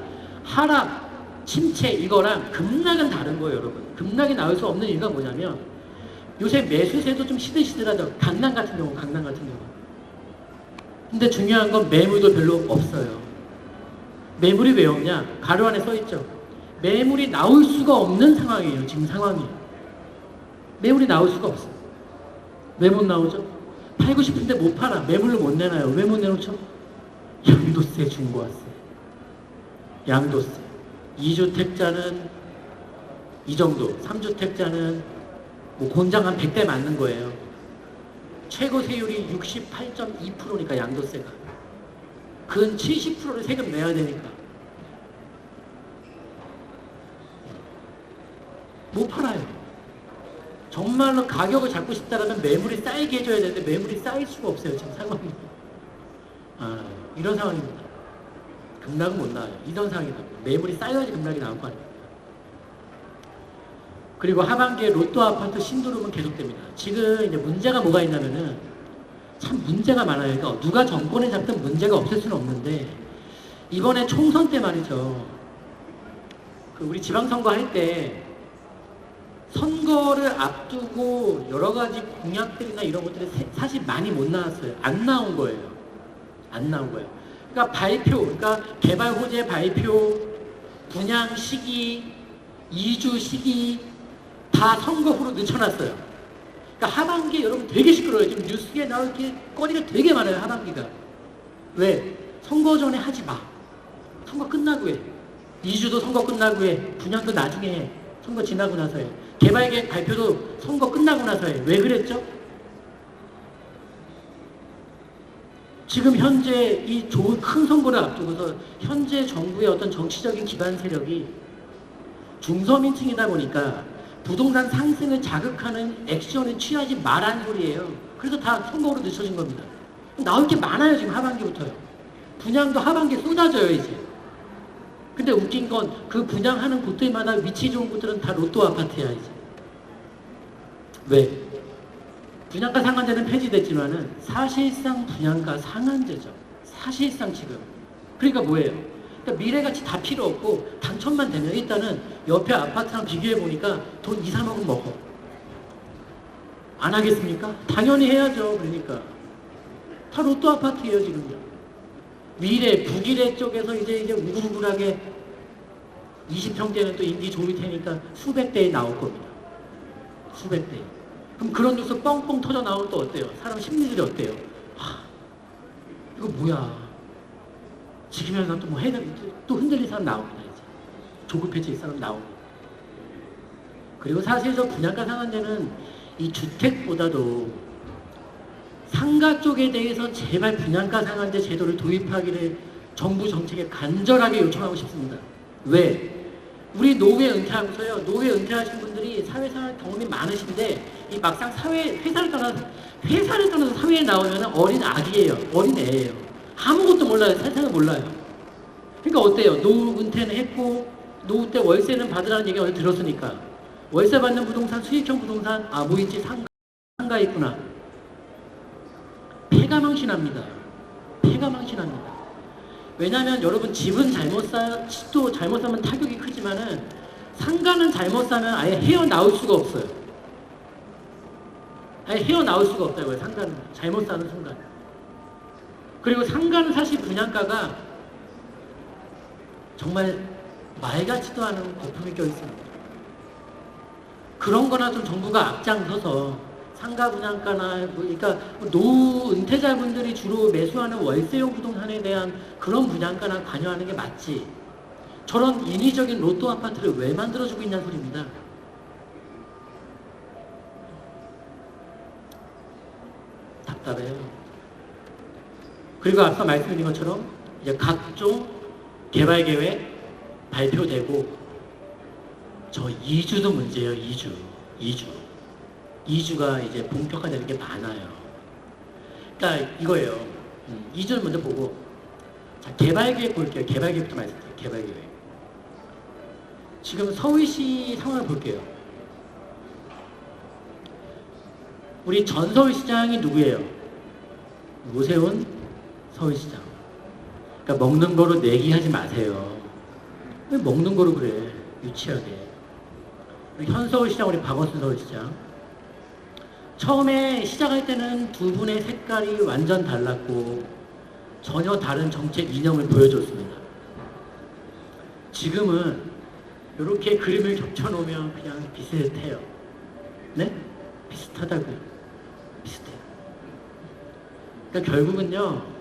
하락, 침체 이거랑 급락은 다른 거예요, 여러분. 급락이 나올 수 없는 이유가 뭐냐면 요새 매수세도 좀 시들시들하죠. 강남 같은 경우. 근데 중요한 건 매물도 별로 없어요. 매물이 왜 없냐? 가로 안에 써 있죠. 매물이 나올 수가 없는 상황이에요. 지금 상황이. 매물이 나올 수가 없어요. 왜 못 나오죠? 팔고 싶은데 못 팔아. 매물로 못 내놔요. 왜 못 내놓죠? 양도세, 중과세. 양도세. 2주택자는 이 정도. 3주택자는 뭐 곤장 한 100대 맞는 거예요. 최고 세율이 68.2%니까 양도세가. 근 70%를 세금 내야 되니까. 못 팔아요. 정말로 가격을 잡고 싶다라면 매물이 쌓이게 해줘야 되는데 매물이 쌓일 수가 없어요. 지금 상황이. 이런 상황입니다. 급락은 못 나와요. 이런 상황이다. 매물이 쌓여야지 급락이 나올 거 아닙니까? 그리고 하반기에 로또 아파트 신도름은 계속됩니다. 지금 이제 문제가 뭐가 있냐면은 참 문제가 많아요. 그러니까 누가 정권에 잡든 문제가 없을 수는 없는데 이번에 총선 때 말이죠. 우리 지방선거 할 때 선거를 앞두고 여러 가지 공약들이나 이런 것들이 사실 많이 못 나왔어요. 안 나온 거예요. 그러니까 발표, 그러니까 개발 호재 발표, 분양 시기, 이주 시기 다 선거 후로 늦춰놨어요. 그러니까 하반기에 여러분 되게 시끄러워요. 지금 뉴스에 나올 게 거리가 되게 많아요. 하반기가. 왜? 선거 전에 하지 마. 선거 끝나고 해. 이주도 선거 끝나고 해. 분양도 나중에 해. 선거 지나고 나서 해. 개발계획 발표도 선거 끝나고 나서 해. 왜 그랬죠? 지금 현재 이 좋은 큰 선거를 앞두고서 현재 정부의 어떤 정치적인 기반 세력이 중서민층이다 보니까 부동산 상승을 자극하는 액션을 취하지 말라는 소리예요. 그래서 다 선거로 늦춰진 겁니다. 나올 게 많아요. 지금 하반기부터요. 분양도 하반기에 쏟아져요 이제. 근데 웃긴 건 그 분양하는 곳들마다 위치 좋은 곳들은 다 로또 아파트야 이제. 왜? 분양가 상한제는 폐지됐지만은 사실상 분양가 상한제죠. 사실상 지금. 그러니까 뭐예요? 그러니까 미래가치 다 필요 없고 당첨만 되면 일단은 옆에 아파트랑 비교해 보니까 돈 2, 3억은 먹어. 안 하겠습니까? 당연히 해야죠. 그러니까 다 로또 아파트예요 지금요. 미래 북일의 쪽에서 이제 우글우글하게 20평대는 또 인기 좋을 테니까 수백 대에 나올 겁니다. 수백 대. 그럼 그런 뉴스 뻥뻥 터져 나오면 또 어때요? 사람 심리들이 어때요? 이거 뭐야? 지금이라도 또뭐 또 흔들릴 사람 나옵니다 이제. 조급해질 사람 나옵니다. 그리고 사실 저 분양가 상한제는 이 주택보다도 상가 쪽에 대해서 제발 분양가 상한제 제도를 도입하기를 정부 정책에 간절하게 요청하고 싶습니다. 왜? 우리 노후에 은퇴하고서요. 노후에 은퇴하신 분들이 사회생활 경험이 많으신데 이 막상 회사를 떠나서 사회에 나오면 어린 아기예요. 어린 애예요. 아무것도 몰라요. 세상을 몰라요. 그러니까 어때요? 노후 은퇴는 했고 노후 때 월세는 받으라는 얘기 어디 들었으니까 월세 받는 부동산, 수익형 부동산, 뭐 있지? 상가 있구나. 폐가망신합니다. 폐가망신합니다. 왜냐하면 여러분 집은 집도 잘못 사면 타격이 크지만은 상가는 잘못 사면 아예 헤어나올 수가 없어요. 아예 헤어나올 수가 없다고요. 상가는 잘못 사는 순간. 그리고 상가는 사실 분양가가 정말 말 같지도 않은 거품이 껴있습니다. 그런 거나 좀 정부가 앞장서서 상가 분양가나 그러니까 노후 은퇴자분들이 주로 매수하는 월세용 부동산에 대한 그런 분양가나 관여하는 게 맞지. 저런 인위적인 로또 아파트를 왜 만들어주고 있냐는 소리입니다. 답답해요. 그리고 앞서 말씀드린 것처럼 이제 각종 개발 계획 발표되고 저 2주도 문제예요. 2주가 이제 본격화되는 게 많아요. 그러니까 이거예요. 2주를 먼저 보고 자 개발계획 볼게요. 개발계획부터 말씀드릴게요. 개발계획. 지금 서울시 상황을 볼게요. 우리 전 서울시장이 누구예요? 오세훈 서울시장. 그러니까 먹는 거로 내기하지 마세요. 왜 먹는 거로 그래? 유치하게. 우리 현 서울시장, 우리 박원순 서울시장. 처음에 시작할 때는 두 분의 색깔이 완전 달랐고 전혀 다른 정책 이념을 보여줬습니다. 지금은 이렇게 그림을 겹쳐놓으면 그냥 비슷해요. 네? 비슷하다고요. 비슷해요. 그러니까 결국은요.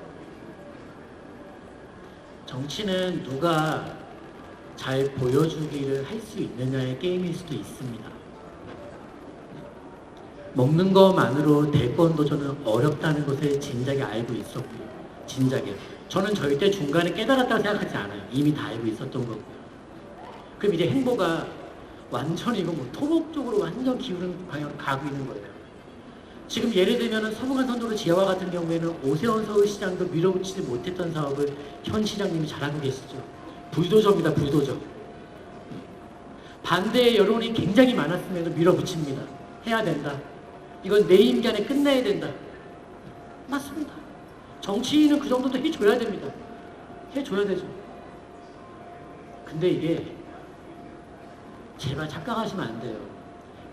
정치는 누가 잘 보여주기를 할 수 있느냐의 게임일 수도 있습니다. 먹는 것만으로 대권도 저는 어렵다는 것을 진작에 알고 있었고요. 진작에. 저는 절대 중간에 깨달았다고 생각하지 않아요. 이미 다 알고 있었던 거고요. 그럼 이제 행보가 완전히 이거 뭐 토목 쪽으로 완전 기울는 방향으로 가고 있는 거예요. 지금 예를 들면 서부간 선도로 지하화 같은 경우에는 오세훈 서울시장도 밀어붙이지 못했던 사업을 현 시장님이 잘하고 계시죠. 불도저입니다. 불도저. 반대의 여론이 굉장히 많았음에도 밀어붙입니다. 해야 된다. 이건 내 임기 안에 끝내야 된다. 맞습니다. 정치인은 그 정도도 해줘야 됩니다. 해줘야 되죠. 근데 이게 제발 착각하시면 안 돼요.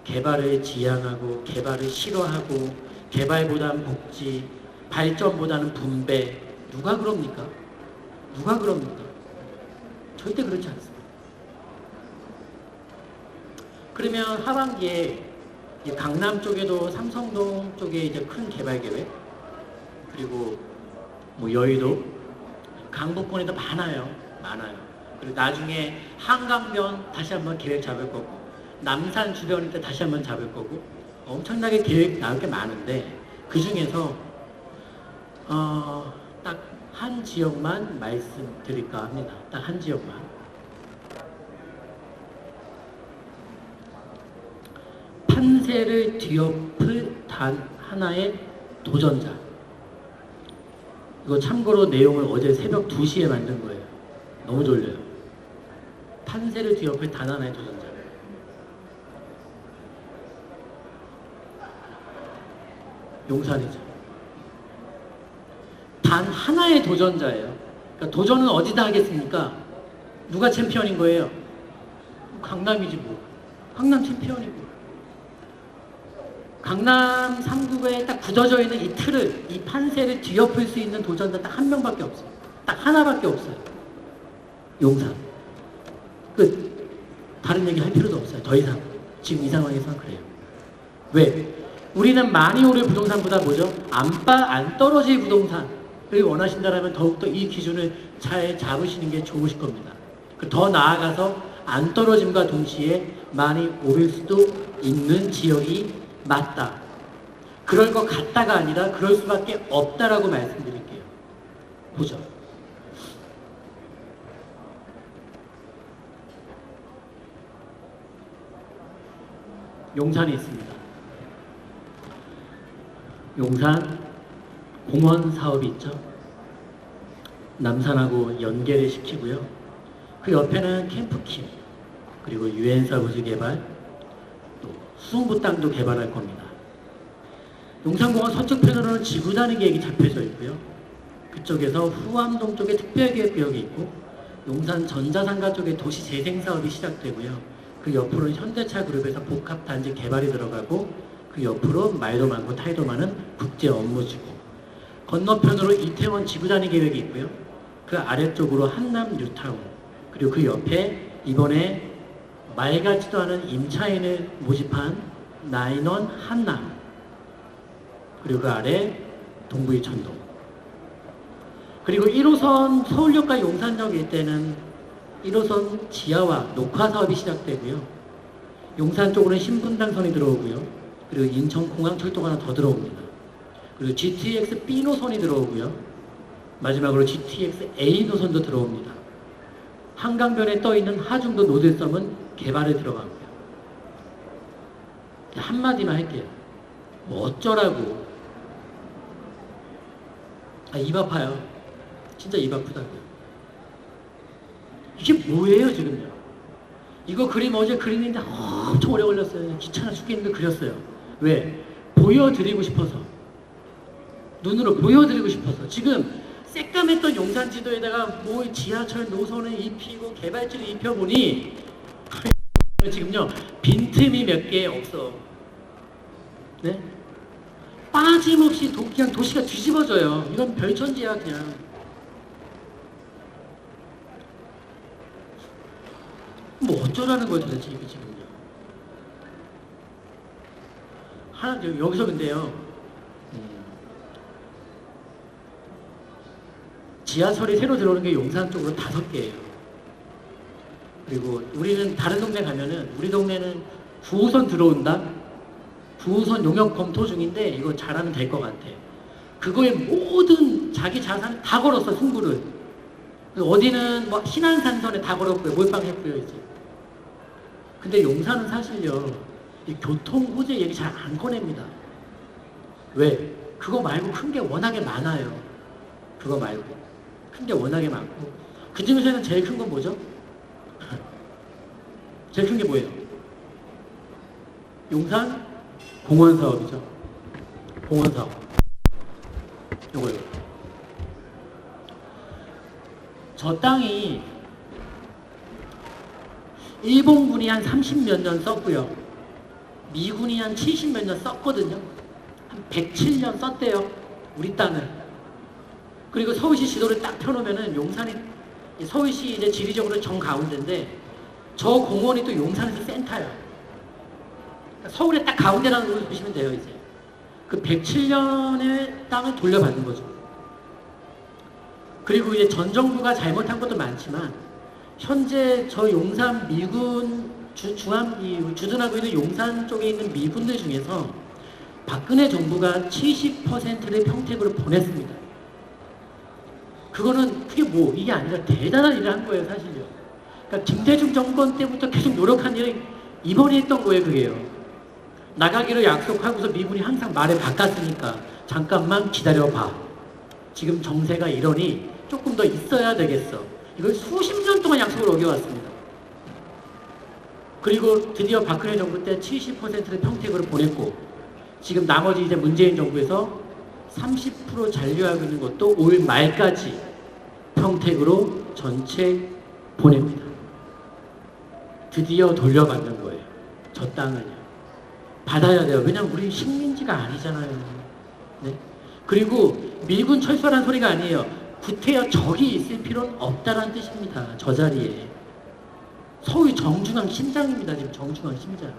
개발을 지향하고 개발을 싫어하고 개발보다는 복지, 발전보다는 분배. 누가 그럽니까? 누가 그럽니까? 절대 그렇지 않습니다. 그러면 하반기에 강남 쪽에도 삼성동 쪽에 이제 큰 개발 계획, 그리고 뭐 여의도, 강북권에도 많아요. 그리고 나중에 한강변 다시 한번 계획 잡을 거고, 남산 주변일 때 다시 한번 잡을 거고, 엄청나게 계획 나올 게 많은데 그 중에서 딱 한 지역만 말씀드릴까 합니다. 딱 한 지역만. 판세를 뒤엎을 단 하나의 도전자. 이거 참고로 내용을 어제 새벽 2시에 만든 거예요. 너무 졸려요. 판세를 뒤엎을 단 하나의 도전자. 용산이죠. 단 하나의 도전자예요. 그러니까 도전은 어디다 하겠습니까? 누가 챔피언인 거예요? 강남이지 뭐. 강남 챔피언이고. 강남 3구에 딱 굳어져 있는 이 틀을, 이 판세를 뒤엎을 수 있는 도전자 딱 한 명밖에 없어요. 딱 하나밖에 없어요. 용산. 끝. 다른 얘기 할 필요도 없어요. 더 이상. 지금 이 상황에서는 그래요. 왜? 우리는 많이 오를 부동산보다 뭐죠? 안 떨어질 부동산을 원하신다면 더욱더 이 기준을 잘 잡으시는 게 좋으실 겁니다. 더 나아가서 안 떨어짐과 동시에 많이 오를 수도 있는 지역이 맞다. 그럴 것 같다가 아니라 그럴 수밖에 없다라고 말씀드릴게요. 보죠. 용산에 있습니다. 용산 공원 사업이 있죠. 남산하고 연계를 시키고요. 그 옆에는 캠프킴, 그리고 유엔사 부지 개발, 또 수성구 땅도 개발할 겁니다. 용산공원 서쪽편으로는 지구단위 계획이 잡혀져 있고요. 그쪽에서 후암동 쪽에 특별기획구역이 있고, 용산 전자상가 쪽에 도시재생사업이 시작되고요. 그 옆으로는 현대차 그룹에서 복합단지 개발이 들어가고, 그 옆으로 말도 많고 탈도 많은 국제 업무지구, 건너편으로 이태원 지구단위 계획이 있고요. 그 아래쪽으로 한남 뉴타운, 그리고 그 옆에 이번에 말 같지도 않은 임차인을 모집한 나인원 한남, 그리고 그 아래 동부이천동, 그리고 1호선 서울역과 용산역 일대는 1호선 지하화 녹화 사업이 시작되고요. 용산 쪽으로는 신분당선이 들어오고요. 그리고 인천공항 철도가 하나 더 들어옵니다. 그리고 GTX B 노선이 들어오고요. 마지막으로 GTX A 노선도 들어옵니다. 한강변에 떠있는 하중도 노들섬은 개발에 들어가고요. 한마디만 할게요. 뭐 어쩌라고. 입 아파요. 진짜 입 아프다고요. 이게 뭐예요 지금요? 이거 그림 어제 그리는데 엄청 오래 걸렸어요. 귀찮아 죽겠는데 그렸어요. 왜? 보여드리고 싶어서. 눈으로 보여드리고 싶어서. 지금 새까맸던 용산 지도에다가 뭐 지하철 노선을 입히고 개발지를 입혀보니 지금요 빈틈이 몇 개 없어. 네? 빠짐없이 그냥 도시가 뒤집어져요. 이건 별천지야 그냥. 뭐 어쩌라는 거예요 도대체 이게 지금요. 여기서 근데요 지하철이 새로 들어오는 게 용산 쪽으로 5개예요. 그리고 우리는 다른 동네 가면은 우리 동네는 9호선 들어온다. 9호선 용역 검토 중인데 이거 잘하면 될 것 같아. 그거에 모든 자기 자산을 다 걸었어 승부를. 어디는 뭐 신안산선에 다 걸었고요. 몰빵했고요 이제. 근데 용산은 사실요 이 교통 호재 얘기 잘 안 꺼냅니다. 왜? 그거 말고 큰 게 워낙에 많아요. 그거 말고 큰 게 워낙에 많고 그 중에서는 제일 큰 건 뭐죠? 제일 큰 게 뭐예요? 용산 공원 사업이죠. 공원 사업. 요거요. 저 땅이 일본군이 한 30몇 년 썼고요. 미군이 한 70몇 년 썼거든요. 한 107년 썼대요. 우리 땅을. 그리고 서울시 지도를 딱 펴놓으면은 용산이 서울시 이제 지리적으로 정가운데인데 저 공원이 또 용산에서 센터예요. 그러니까 서울의 딱 가운데라는 걸 보시면 돼요 이제. 그 107년의 땅을 돌려받는 거죠. 그리고 이제 전 정부가 잘못한 것도 많지만 현재 저 용산 미군 주둔하고 있는 용산 쪽에 있는 미군들 중에서 박근혜 정부가 70%를 평택으로 보냈습니다. 그거는 그게 뭐 이게 아니라 대단한 일을 한 거예요 사실요. 그러니까 김대중 정권 때부터 계속 노력한 일을 이번에 했던 거예요 그게요. 나가기로 약속하고서 미군이 항상 말을 바꿨으니까 잠깐만 기다려봐. 지금 정세가 이러니 조금 더 있어야 되겠어. 이걸 수십 년 동안 약속을 어겨왔습니다. 그리고 드디어 박근혜 정부 때 70%를 평택으로 보냈고 지금 나머지 이제 문재인 정부에서 30% 잔류하고 있는 것도 올 말까지 평택으로 전체 보냅니다. 드디어 돌려받는 거예요. 저 땅을요. 받아야 돼요. 왜냐면 우리 식민지가 아니잖아요. 네? 그리고 미군 철수하라는 소리가 아니에요. 구태여 적이 있을 필요는 없다라는 뜻입니다. 저 자리에. 서울 정중앙 심장입니다. 지금 정중앙 심장.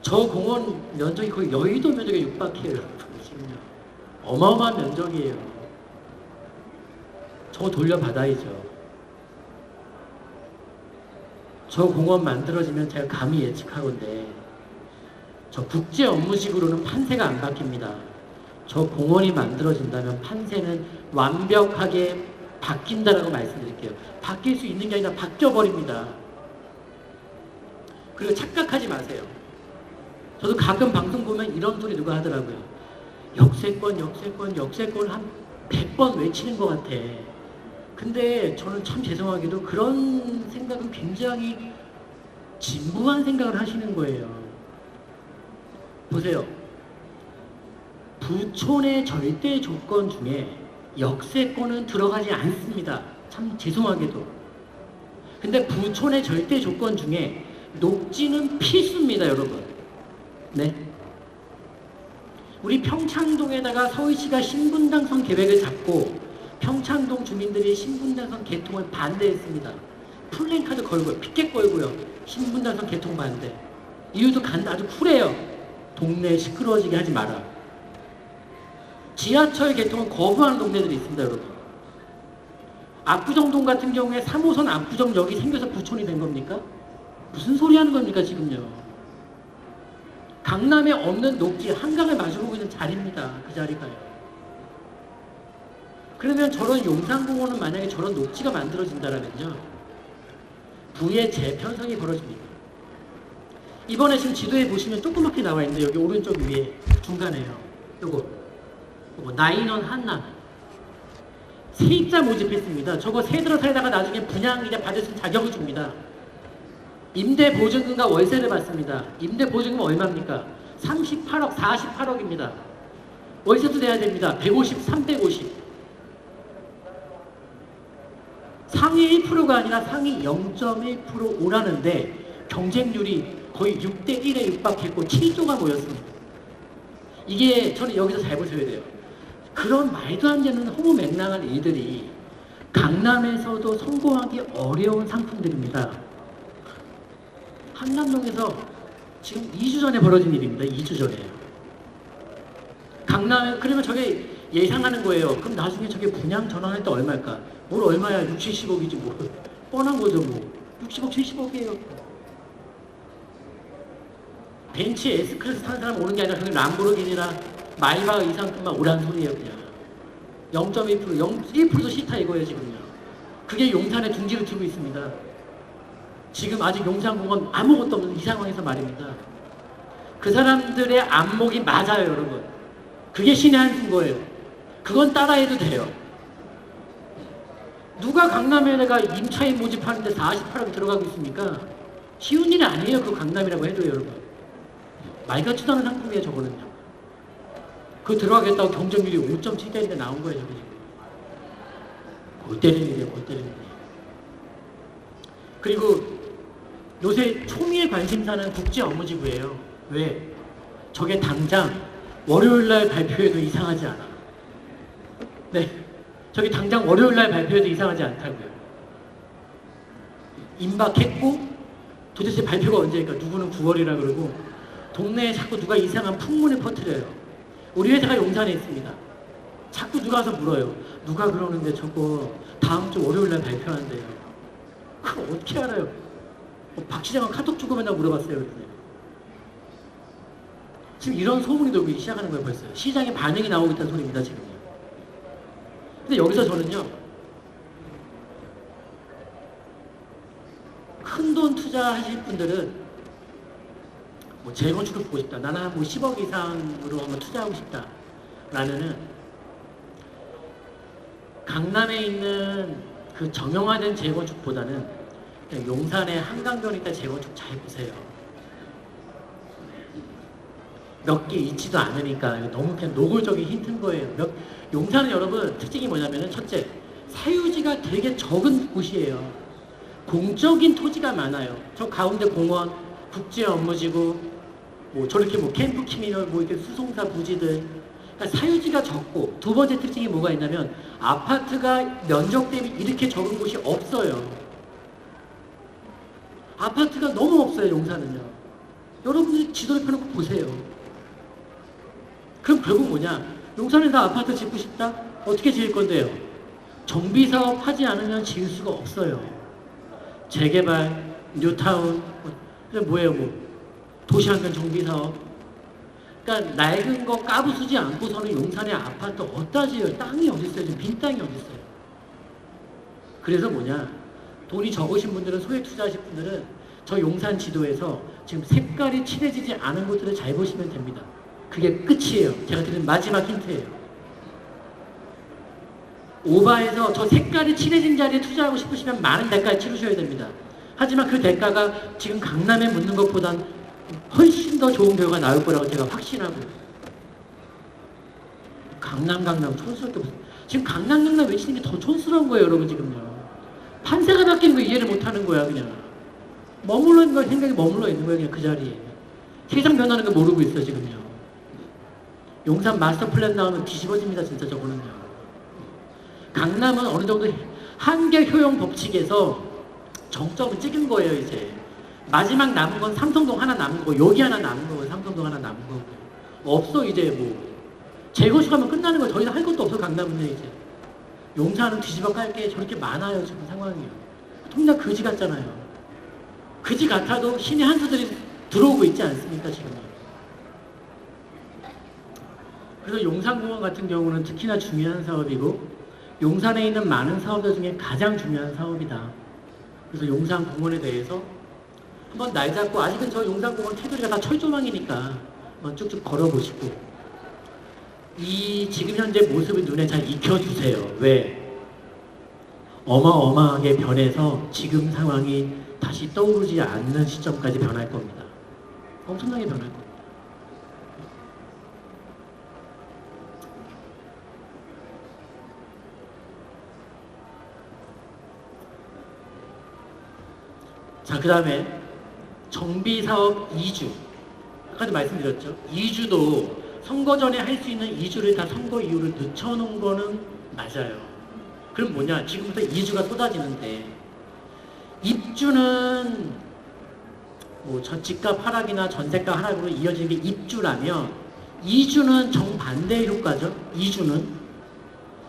저 공원 면적이 거의 여의도 면적에 육박해요. 지금요. 어마어마한 면적이에요. 저거 돌려받아야죠. 저 공원 만들어지면 제가 감히 예측하건데 저 국제 업무식으로는 판세가 안 바뀝니다. 저 공원이 만들어진다면 판세는 완벽하게 바뀐다라고 말씀드릴게요. 바뀔 수 있는 게 아니라 바뀌어버립니다. 그리고 착각하지 마세요. 저도 가끔 방송 보면 이런 소리 누가 하더라고요. 역세권, 역세권, 역세권 한 100번 외치는 것 같아. 근데 저는 참 죄송하게도 그런 생각은 굉장히 진부한 생각을 하시는 거예요. 보세요. 부촌의 절대 조건 중에 역세권은 들어가지 않습니다. 참 죄송하게도. 근데 부촌의 절대 조건 중에 녹지는 필수입니다, 여러분. 네. 우리 평창동에다가 서울시가 신분당선 계획을 잡고 평창동 주민들이 신분당선 개통을 반대했습니다. 플랜카드 걸고요. 피켓 걸고요. 신분당선 개통 반대. 이유도 아주 쿨해요. 동네 시끄러워지게 하지 마라. 지하철 개통을 거부하는 동네들이 있습니다, 여러분. 압구정동 같은 경우에 3호선 압구정역이 생겨서 부촌이 된 겁니까? 무슨 소리 하는 겁니까, 지금요? 강남에 없는 녹지, 한강을 마주보고 있는 자리입니다. 그 자리가요. 그러면 저런 용산공원은 만약에 저런 녹지가 만들어진다면요, 부의 재편성이 벌어집니다. 이번에 지금 지도에 보시면 조그맣게 나와 있는데 여기 오른쪽 위에 중간에요. 요거 나인원 한남 세입자 모집했습니다. 저거 세들어 살다가 나중에 분양이자 받을 수 있는 자격을 줍니다. 임대 보증금과 월세를 받습니다. 임대 보증금 얼마입니까? 38억, 48억입니다. 월세도 내야 됩니다. 150, 350. 상위 1%가 아니라 상위 0.1% 오라는데 경쟁률이 거의 6대1에 육박했고 7조가 모였습니다. 이게 저는 여기서 잘 보셔야 돼요. 그런 말도 안 되는 허무맹랑한 일들이 강남에서도 성공하기 어려운 상품들입니다. 한남동에서 지금 2주 전에 벌어진 일입니다. 2주 전에. 강남에, 그러면 저게 예상하는 거예요. 그럼 나중에 저게 분양 전환할 때 얼마일까? 뭘 얼마야? 6, 70억이지 뭐. 뻔한 거죠 뭐. 60억, 70억이에요. 벤츠 S클래스 타는 사람 오는 게 아니라 저기 람보르기니나 마이바 이상급만 오라는 소리예요. 그냥 0.1%, 1%도 싫다 이거예요 지금요. 그게 용산에 둥지를 튀고 있습니다. 지금 아직 용산공원 아무것도 없는 이 상황에서 말입니다. 그 사람들의 안목이 맞아요, 여러분. 그게 신의 한 수인 거예요. 그건 따라해도 돼요. 누가 강남에다가 임차인 모집하는데 48억이 들어가고 있습니까? 쉬운 일이 아니에요. 그 강남이라고 해도 여러분. 말 같지도 않은 상품이에요, 저거는요. 그거 들어가겠다고 경쟁률이 5.7대인데 나온 거예요, 저게 지금. 골 때리는 일이에요, 골 때리는 일. 그리고 요새 초미의 관심사는 국제 업무지구예요. 왜? 저게 당장 월요일날 발표해도 이상하지 않아. 네, 저게 당장 월요일날 발표해도 이상하지 않다고요. 임박했고 도대체 발표가 언제일까? 누구는 9월이라 그러고 동네에 자꾸 누가 이상한 풍문을 퍼뜨려요. 우리 회사가 용산에 있습니다. 자꾸 누가 와서 물어요. 누가 그러는데 저거 다음 주 월요일날 발표한대요. 그걸 어떻게 알아요? 박 시장은 카톡 주고 맨날 물어봤어요. 그랬더니. 지금 이런 소문이 돌기 시작하는 거예요, 벌써. 시장에 반응이 나오고 있다는 소리입니다, 지금요. 근데 여기서 저는요, 큰 돈 투자하실 분들은 뭐 재건축을 보고 싶다. 나는 뭐 10억 이상으로 한번 투자하고 싶다. 라면은 강남에 있는 그 정형화된 재건축보다는 그냥 용산에 한강변에 있다 재건축 잘 보세요. 몇 개 있지도 않으니까 너무 그냥 노골적인 힌트인 거예요. 용산은 여러분 특징이 뭐냐면은 첫째, 사유지가 되게 적은 곳이에요. 공적인 토지가 많아요. 저 가운데 공원, 국제 업무지구, 뭐 저렇게 뭐 캠프 키미널, 뭐 이렇게 수송사 부지들. 그러니까 사유지가 적고, 두 번째 특징이 뭐가 있냐면 아파트가 면적 대비 이렇게 적은 곳이 없어요. 아파트가 너무 없어요, 용산은요. 여러분들이 지도를 펴놓고 보세요. 그럼 결국 뭐냐? 용산에다 아파트 짓고 싶다? 어떻게 지을 건데요? 정비사업 하지 않으면 지을 수가 없어요. 재개발, 뉴타운, 뭐예요, 뭐 도시환경 정비사업. 그러니까 낡은 거 까부수지 않고서는 용산의 아파트 어디다 지어요? 땅이 어디 있어요? 지금 빈 땅이 어디 있어요? 그래서 뭐냐? 돈이 적으신 분들은, 소액 투자하실 분들은 저 용산 지도에서 지금 색깔이 칠해지지 않은 곳들을 잘 보시면 됩니다. 그게 끝이에요. 제가 드린 마지막 힌트예요. 오바에서 저 색깔이 칠해진 자리에 투자하고 싶으시면 많은 대가를 치르셔야 됩니다. 하지만 그 대가가 지금 강남에 묻는 것보단 훨씬 더 좋은 결과가 나올 거라고 제가 확신하고요. 강남 촌스럽게 보세요. 지금 강남 외치는 게 더 촌스러운 거예요, 여러분. 지금요. 판세가 바뀌는 거 이해를 못하는 거야, 그냥. 머물러 있는 거, 생각이 머물러 있는 거야, 그냥 그 자리에. 세상 변하는 거 모르고 있어, 지금요. 용산 마스터 플랜 나오면 뒤집어집니다, 진짜 저거는요. 강남은 어느 정도 한계 효용 법칙에서 정점을 찍은 거예요, 이제. 마지막 남은 건 삼성동 하나 남은 거, 여기 하나 남은 거고, 삼성동 하나 남은 거고. 없어, 이제 뭐. 재건축하면 끝나는 거, 더 이상 할 것도 없어, 강남은요, 이제. 용산은 뒤집어 깔 게 저렇게 많아요, 지금 상황이요. 통장 그지 같잖아요. 그지 같아도 신의 한 수들이 들어오고 있지 않습니까, 지금요. 그래서 용산공원 같은 경우는 특히나 중요한 사업이고, 용산에 있는 많은 사업들 중에 가장 중요한 사업이다. 그래서 용산공원에 대해서 한번 날 잡고, 아직은 저 용산공원 테두리가 다 철조망이니까 한번 쭉쭉 걸어보시고, 이 지금 현재 모습을 눈에 잘 익혀주세요. 왜? 어마어마하게 변해서 지금 상황이 다시 떠오르지 않는 시점까지 변할 겁니다. 엄청나게 변할 겁니다. 자, 그 다음에 정비사업 2주. 아까도 말씀드렸죠. 2주도 선거 전에 할 수 있는 2주를 다 선거 이후로 늦춰놓은 거는 맞아요. 그럼 뭐냐? 지금부터 2주가 쏟아지는데, 입주는 뭐 집값 하락이나 전세가 하락으로 이어지는 게 입주라면, 2주는 정반대의 효과죠. 2주는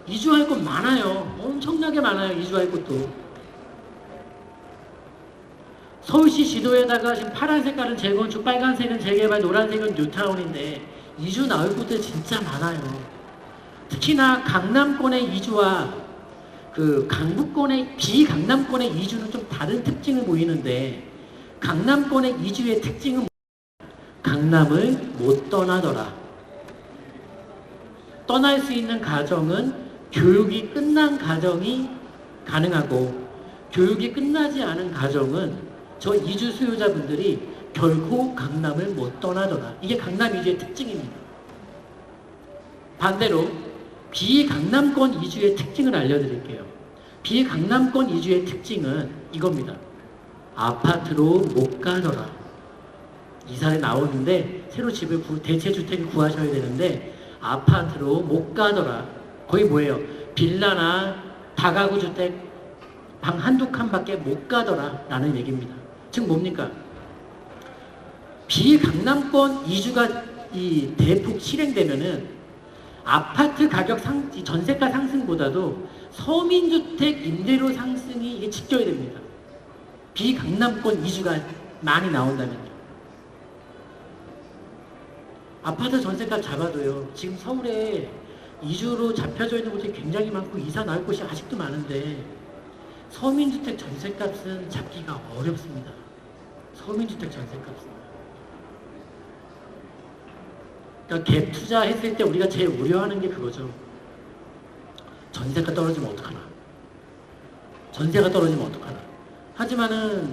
2주 할 것 많아요. 엄청나게 많아요. 2주 할 것도. 서울시 지도에다가 지금 파란 색깔은 재건축, 빨간색은 재개발, 노란색은 뉴타운인데 2주 나올 곳들 진짜 많아요. 특히나 강남권의 2주와 그 강북권의 비강남권의 2주는 좀 다른 특징을 보이는데, 강남권의 2주의 특징은 강남을 못 떠나더라. 떠날 수 있는 가정은 교육이 끝난 가정이 가능하고, 교육이 끝나지 않은 가정은 저 2주 수요자분들이 결코 강남을 못 떠나더라. 이게 강남 2주의 특징입니다. 반대로 비강남권 2주의 특징을 알려드릴게요. 비강남권 2주의 특징은 이겁니다. 아파트로 못 가더라. 이사를 나오는데 새로 집을 대체주택을 구하셔야 되는데 아파트로 못 가더라. 거의 뭐예요? 빌라나 다가구 주택 방 한두 칸밖에 못 가더라 라는 얘기입니다. 즉 뭡니까? 비강남권 2주가 이 대폭 실행되면은 아파트 가격 전세가 상승보다도 서민주택 임대료 상승이 이게 직결이 됩니다. 비강남권 2주가 많이 나온다면요. 아파트 전세값 잡아도요. 지금 서울에 2주로 잡혀져 있는 곳이 굉장히 많고 이사 나올 곳이 아직도 많은데 서민주택 전세값은 잡기가 어렵습니다. 서민주택 전세값은. 그러니까 갭 투자했을 때 우리가 제일 우려하는 게 그거죠. 전세가 떨어지면 어떡하나. 전세가 떨어지면 어떡하나. 하지만은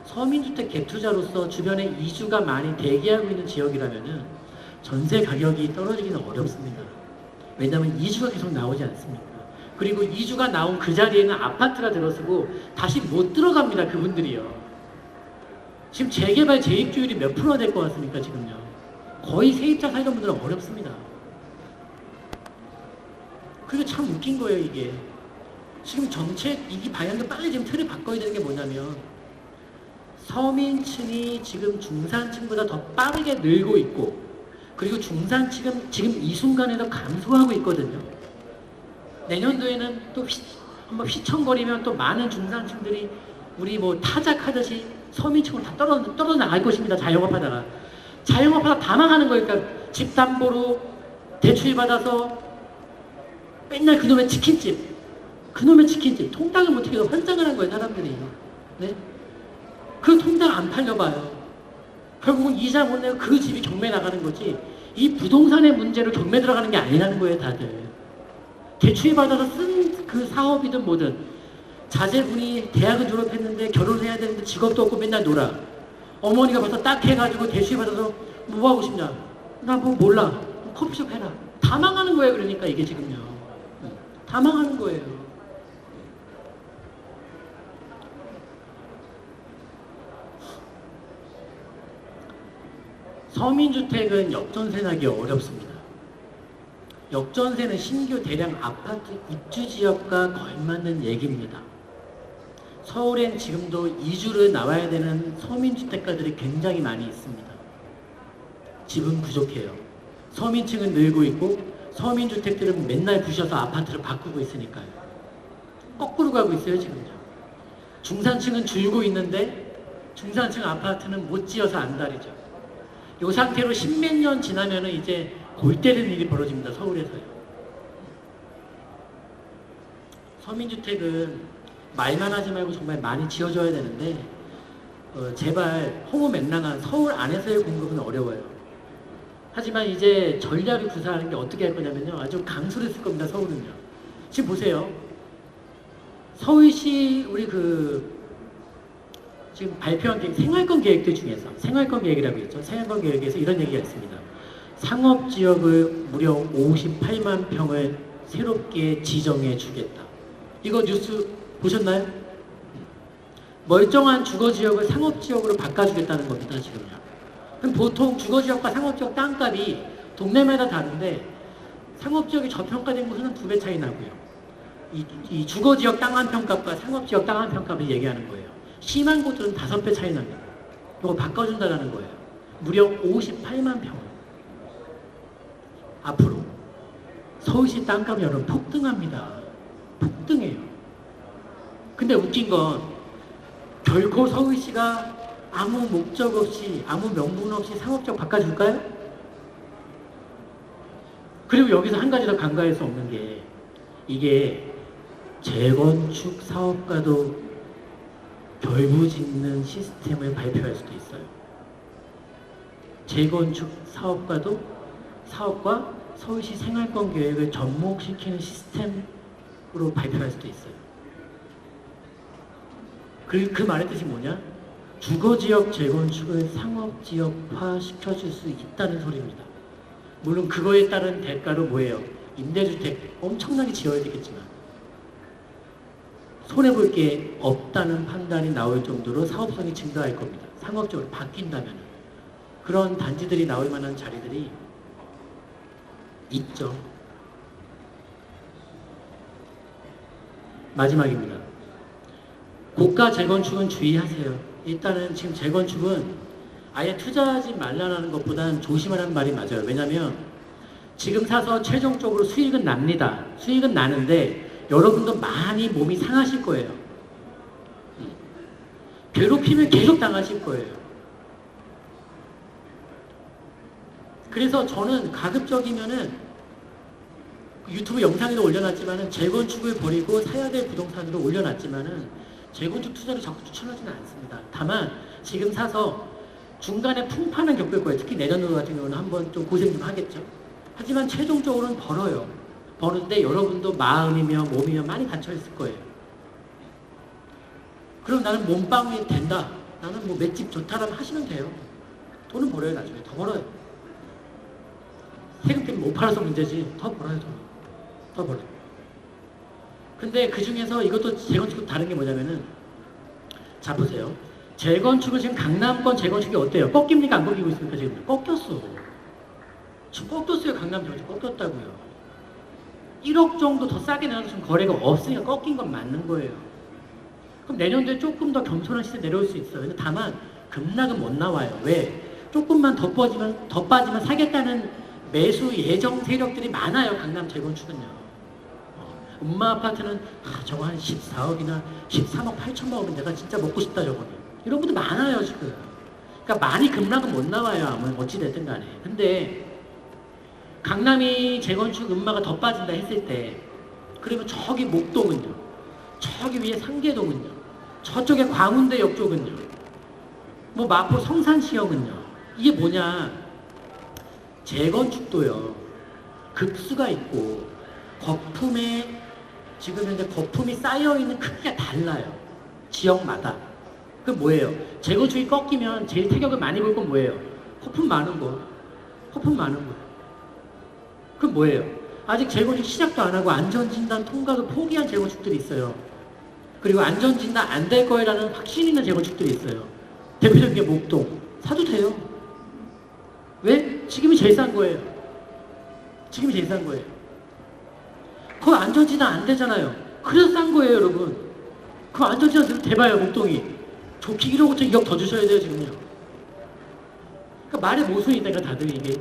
서민주택 갭 투자로서 주변에 이주가 많이 대기하고 있는 지역이라면은 전세 가격이 떨어지기는 어렵습니다. 왜냐하면 이주가 계속 나오지 않습니까? 그리고 이주가 나온 그 자리에는 아파트가 들어서고 다시 못 들어갑니다. 그분들이요. 지금 재개발 재입주율이 몇 프로가 될 것 같습니까? 지금요. 거의 세입자 살던 분들은 어렵습니다. 그게 참 웃긴 거예요, 이게. 지금 정책, 이게 방향도 빨리 지금 틀을 바꿔야 되는 게 뭐냐면, 서민층이 지금 중산층보다 더 빠르게 늘고 있고, 그리고 중산층은 지금 이 순간에도 감소하고 있거든요. 내년도에는 또 한번 휘청거리면 또 많은 중산층들이 우리 뭐 타작하듯이 서민층으로 다 떨어져 나갈 것입니다. 자영업하다가. 자영업하다 다 망하는 거예요. 그러니까 집담보로 대출 받아서 맨날 그놈의 치킨집, 통닭을 못하게 환장을 한 거예요, 사람들이. 네? 그 통닭 안 팔려봐요. 결국은 이자 못 내고 그 집이 경매 나가는 거지, 이 부동산의 문제로 경매 들어가는 게 아니라는 거예요, 다들. 대출 받아서 쓴 그 사업이든 뭐든, 자제분이 대학을 졸업했는데 결혼을 해야 되는데 직업도 없고 맨날 놀아. 어머니가 벌써 딱 해가지고 대출 받아서 뭐 하고 싶냐? 나 뭐 몰라. 커피숍 해라. 다 망하는 거예요, 그러니까 이게 지금요. 다 망하는 거예요. 서민주택은 역전세 나기 어렵습니다. 역전세는 신규 대량 아파트 입주 지역과 걸맞는 얘기입니다. 서울엔 지금도 이주를 나와야 되는 서민주택가들이 굉장히 많이 있습니다. 집은 부족해요. 서민층은 늘고 있고 서민주택들은 맨날 부셔서 아파트를 바꾸고 있으니까요. 거꾸로 가고 있어요, 지금요. 중산층은 줄고 있는데 중산층 아파트는 못 지어서 안달이죠. 이 상태로 십몇 년 지나면은 이제 골 때리는 일이 벌어집니다. 서울에서요. 서민주택은 말만 하지 말고 정말 많이 지어줘야 되는데 제발 허무맹랑한 서울 안에서의 공급은 어려워요. 하지만 이제 전략을 구사하는 게 어떻게 할 거냐면요. 아주 강수를 쓸 겁니다. 서울은요. 지금 보세요. 서울시 우리 지금 발표한 생활권 계획들 중에서 생활권 계획이라고 있죠. 생활권 계획에서 이런 얘기가 있습니다. 상업지역을 무려 58만 평을 새롭게 지정해 주겠다. 이거 뉴스 보셨나요? 멀쩡한 주거지역을 상업지역으로 바꿔주겠다는 겁니다. 지금요. 그럼 보통 주거지역과 상업지역 땅값이 동네마다 다른데 상업지역이 저평가된 곳은 2배 차이 나고요. 이 주거지역 땅 한 평값과 상업지역 땅 한 평값을 얘기하는 거예요. 심한 곳들은 5배 차이 납니다. 이거 바꿔준다는 거예요. 무려 58만 평. 앞으로 서울시 땅값이 여러분 폭등합니다. 폭등해요. 근데 웃긴 건 결코 서울시가 아무 목적 없이 아무 명분 없이 상업지역 바꿔줄까요? 그리고 여기서 한 가지 더 간과할 수 없는 게 이게 재건축 사업가도 결부짓는 시스템을 발표할 수도 있어요. 재건축 사업과 서울시 생활권 계획을 접목시키는 시스템으로 발표할 수도 있어요. 그 말의 뜻이 뭐냐? 주거지역 재건축을 상업지역화 시켜줄 수 있다는 소리입니다. 물론 그거에 따른 대가로 뭐예요? 임대주택 엄청나게 지어야 되겠지만 손해볼 게 없다는 판단이 나올 정도로 사업성이 증가할 겁니다. 상업적으로 바뀐다면 그런 단지들이 나올 만한 자리들이 있죠. 마지막입니다. 고가 재건축은 주의하세요. 일단은 지금 재건축은 아예 투자하지 말라는 것보다는 조심하라는 말이 맞아요. 왜냐하면 지금 사서 최종적으로 수익은 납니다. 수익은 나는데 여러분도 많이 몸이 상하실 거예요. 괴롭히면 계속 당하실 거예요. 그래서 저는 가급적이면은 유튜브 영상에도 올려놨지만은 재건축을 버리고 사야 될 부동산으로 올려놨지만은 재건축 투자를 자꾸 추천하지는 않습니다. 다만 지금 사서 중간에 풍파는 겪을 거예요. 특히 내년도 같은 경우는 한번 좀 고생 좀 하겠죠. 하지만 최종적으로는 벌어요. 버는데 여러분도 마음이며 몸이며 많이 갇혀 있을 거예요. 그럼 나는 몸빵이 된다. 나는 뭐 맷집 좋다라면 하시면 돼요. 돈은 벌어요. 나중에 더 벌어요. 세금 때문에 못 팔아서 문제지. 더 벌어요. 더 벌어요. 근데 그 중에서 이것도 재건축도 다른 게 뭐냐면은, 자 보세요. 재건축은 지금 강남권 재건축이 어때요? 꺾입니까? 안 꺾이고 있습니까? 지금 꺾였어. 지금 꺾였어요. 강남 재건축 꺾였다고요. 1억 정도 더 싸게 내놔도 지금 거래가 없으니까 꺾인 건 맞는 거예요. 그럼 내년도에 조금 더 겸손한 시세 내려올 수 있어요. 근데 다만 급락은 못 나와요. 왜? 조금만 더 빠지면 사겠다는 매수 예정 세력들이 많아요. 강남 재건축은요. 엄마 아파트는 저거 한 14억이나 13억 8천만 내가 진짜 먹고 싶다 저거는. 이런 분들 많아요 지금. 그러니까 많이 급락은 못 나와요. 아무리 어찌됐든 간에. 근데 강남이 재건축 음마가 더 빠진다 했을 때, 그러면 저기 목동은요, 저기 위에 상계동은요, 저쪽에 광운대역 쪽은요, 뭐 마포 성산시형은요, 이게 뭐냐, 재건축도요 급수가 있고 거품에 지금 현재 거품이 쌓여있는 크기가 달라요. 지역마다. 그 뭐예요? 재건축이 꺾이면 제일 타격을 많이 볼 건 뭐예요? 거품 많은 거. 거품 많은 거. 그럼 뭐예요? 아직 재건축 시작도 안 하고 안전진단 통과도 포기한 재건축들이 있어요. 그리고 안전진단 안 될 거라는 확신 있는 재건축들이 있어요. 대표적인 게 목동. 사도 돼요. 왜? 지금이 제일 싼 거예요. 지금이 제일 싼 거예요. 그거 안전진단 안 되잖아요. 그래서 싼 거예요, 여러분. 그거 안전진단 되면 대봐요, 목동이. 좋게 1억 5천 2억 더 주셔야 돼요, 지금요. 그러니까 말에 모순이 있다니까, 다들 이게.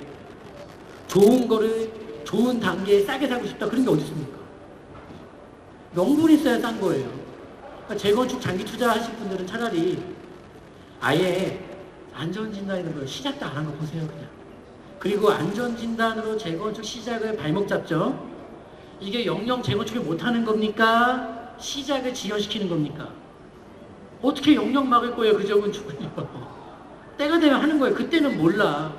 좋은 거를 좋은 단계에 싸게 사고 싶다. 그런 게 어디 있습니까? 명분이 있어야 싼 거예요. 그러니까 재건축 장기 투자하실 분들은 차라리 아예 안전진단 있는 걸 시작도 안 한 거 보세요, 그냥. 그리고 안전진단으로 재건축 시작을 발목 잡죠. 이게 영영 재건축을 못하는 겁니까? 시작을 지연시키는 겁니까? 어떻게 영영 막을 거예요, 그 재건축을요? 때가 되면 하는 거예요. 그때는 몰라.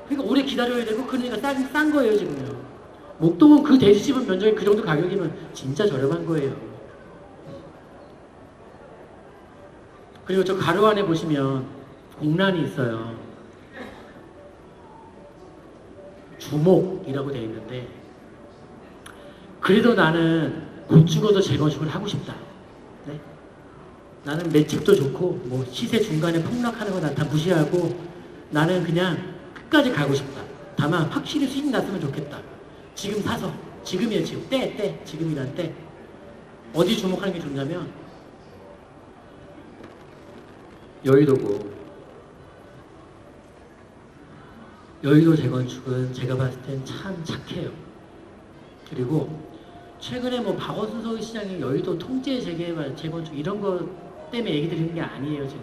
그러니까 오래 기다려야 되고, 그러니까 싼 거예요, 지금요. 목동은 그 대지집은 면적이 그 정도 가격이면 진짜 저렴한 거예요. 그리고 저 가로 안에 보시면 공란이 있어요. 주목이라고 되어 있는데, 그래도 나는 곧 죽어도 재건축을 하고 싶다. 네? 나는 맷집도 좋고 뭐 시세 중간에 폭락하는 거 난 다 무시하고 나는 그냥 끝까지 가고 싶다. 다만 확실히 수익 났으면 좋겠다. 지금 사서, 지금이에요. 지금 지금이란 때. 어디 주목하는 게 좋냐면 여의도고, 여의도 재건축은 제가 봤을 땐 참 착해요. 그리고 최근에 뭐 박원순 서울시장이 여의도 통제 재개발 재건축 이런 거 때문에 얘기 드리는 게 아니에요. 지금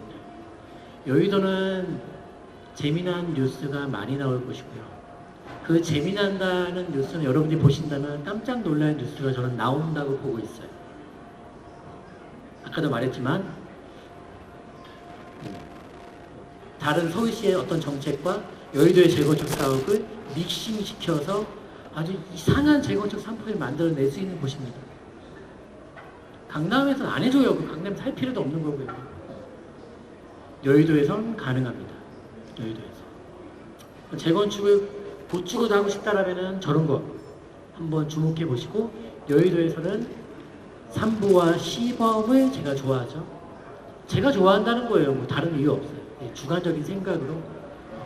여의도는 재미난 뉴스가 많이 나올 것이고요. 그 재미난다는 뉴스는 여러분들이 보신다면 깜짝 놀랄 뉴스가 저는 나온다고 보고 있어요. 아까도 말했지만 다른 서울시의 어떤 정책과 여의도의 재건축 사업을 믹싱시켜서 아주 이상한 재건축 상품을 만들어낼 수 있는 곳입니다. 강남에서는 안 해줘요. 강남 살 필요도 없는 거고요. 여의도에선 가능합니다. 여의도에서. 재건축을 곧 죽어도 하고 싶다라면 저런 거 한번 주목해 보시고, 여의도에서는 삼부와 시범을 제가 좋아하죠. 제가 좋아한다는 거예요. 뭐 다른 이유 없어요. 주관적인 생각으로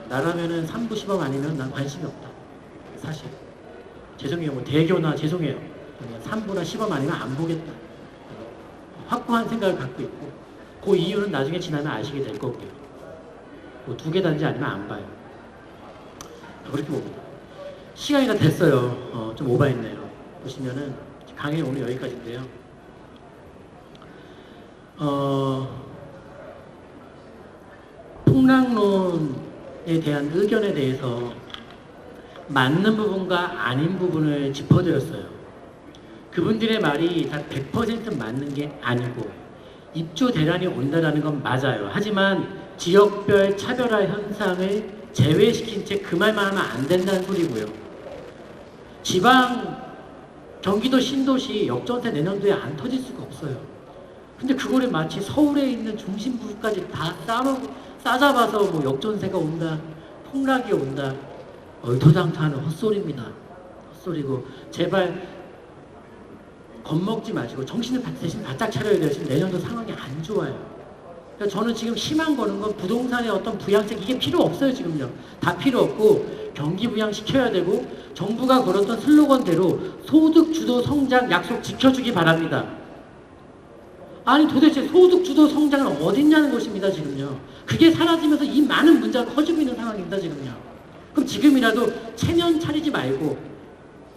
나라면은 삼부 시범 아니면 난 관심이 없다. 사실. 죄송해요. 뭐 대교나 죄송해요. 삼부나 시범 아니면 안 보겠다. 확고한 생각을 갖고 있고, 그 이유는 나중에 지나면 아시게 될 거고요. 뭐 2개 단지 아니면 안 봐요. 그렇게 봅니다. 시간이 다 됐어요. 좀 오버했네요. 보시면은 강의 오늘 여기까지인데요. 폭락론에 대한 의견에 대해서 맞는 부분과 아닌 부분을 짚어드렸어요. 그분들의 말이 다 100% 맞는 게 아니고 입주 대란이 온다라는 건 맞아요. 하지만 지역별 차별화 현상을 제외시킨 채 그 말만 하면 안 된다는 소리고요. 지방 경기도 신도시 역전세 내년도에 안 터질 수가 없어요. 근데 그거를 마치 서울에 있는 중심부까지 다 싸잡아서 뭐 역전세가 온다, 폭락이 온다, 얼토당토하는 헛소리입니다. 헛소리고 제발 겁먹지 마시고 정신을 대신 바짝 차려야 돼요. 지금 내년도 상황이 안 좋아요. 그러니까 저는 지금 희망 거는 건 부동산의 어떤 부양책 이게 필요 없어요. 지금요. 다 필요 없고 경기 부양시켜야 되고 정부가 걸었던 슬로건대로 소득 주도 성장 약속 지켜주기 바랍니다. 아니 도대체 소득 주도 성장은 어딨냐는 것입니다. 지금요. 그게 사라지면서 이 많은 문제가 커지고 있는 상황입니다. 지금요. 그럼 지금이라도 체면 차리지 말고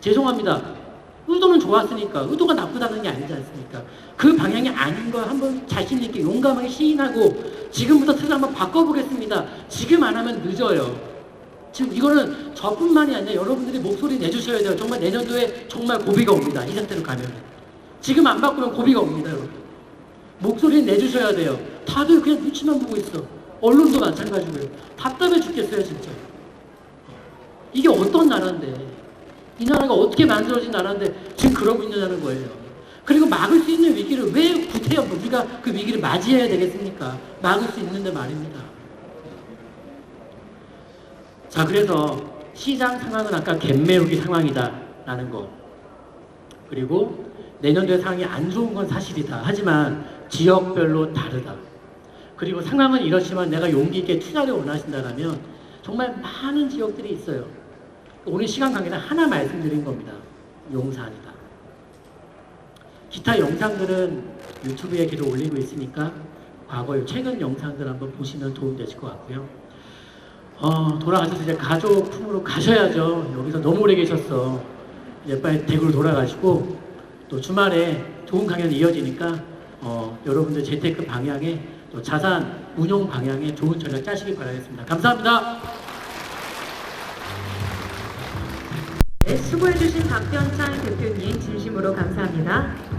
죄송합니다. 의도는 좋았으니까 의도가 나쁘다는 게 아니지 않습니까? 그 방향이 아닌 거 한번 자신 있게 용감하게 시인하고 지금부터 틀을 한번 바꿔보겠습니다. 지금 안 하면 늦어요. 지금 이거는 저뿐만이 아니라 여러분들이 목소리 내주셔야 돼요. 정말 내년도에 정말 고비가 옵니다. 이 상태로 가면. 지금 안 바꾸면 고비가 옵니다. 여러분. 목소리 내주셔야 돼요. 다들 그냥 눈치만 보고 있어. 언론도 마찬가지고요. 답답해 죽겠어요 진짜. 이게 어떤 나라인데 이 나라가 어떻게 만들어진 나라인데 지금 그러고 있느냐는 거예요. 그리고 막을 수 있는 위기를 왜 구태여 우리가 그 위기를 맞이해야 되겠습니까? 막을 수 있는데 말입니다. 자, 그래서 시장 상황은 아까 갯매우기 상황이다라는 거. 그리고 내년도의 상황이 안 좋은 건 사실이다. 하지만 지역별로 다르다. 그리고 상황은 이렇지만 내가 용기 있게 투자를 원하신다면 정말 많은 지역들이 있어요. 오늘 시간 관계상 하나 말씀드린 겁니다. 용산이다. 기타 영상들은 유튜브에 계속 올리고 있으니까 과거의 최근 영상들 한번 보시면 도움되실 것 같고요. 돌아가셔서 이제 가족 품으로 가셔야죠. 여기서 너무 오래 계셨어. 이제 빨리 대구로 돌아가시고 또 주말에 좋은 강연 이어지니까 여러분들 재테크 방향에 또 자산 운용 방향에 좋은 전략 짜시기 바라겠습니다. 감사합니다. 네, 수고해주신 박병창 대표님 진심으로 감사합니다.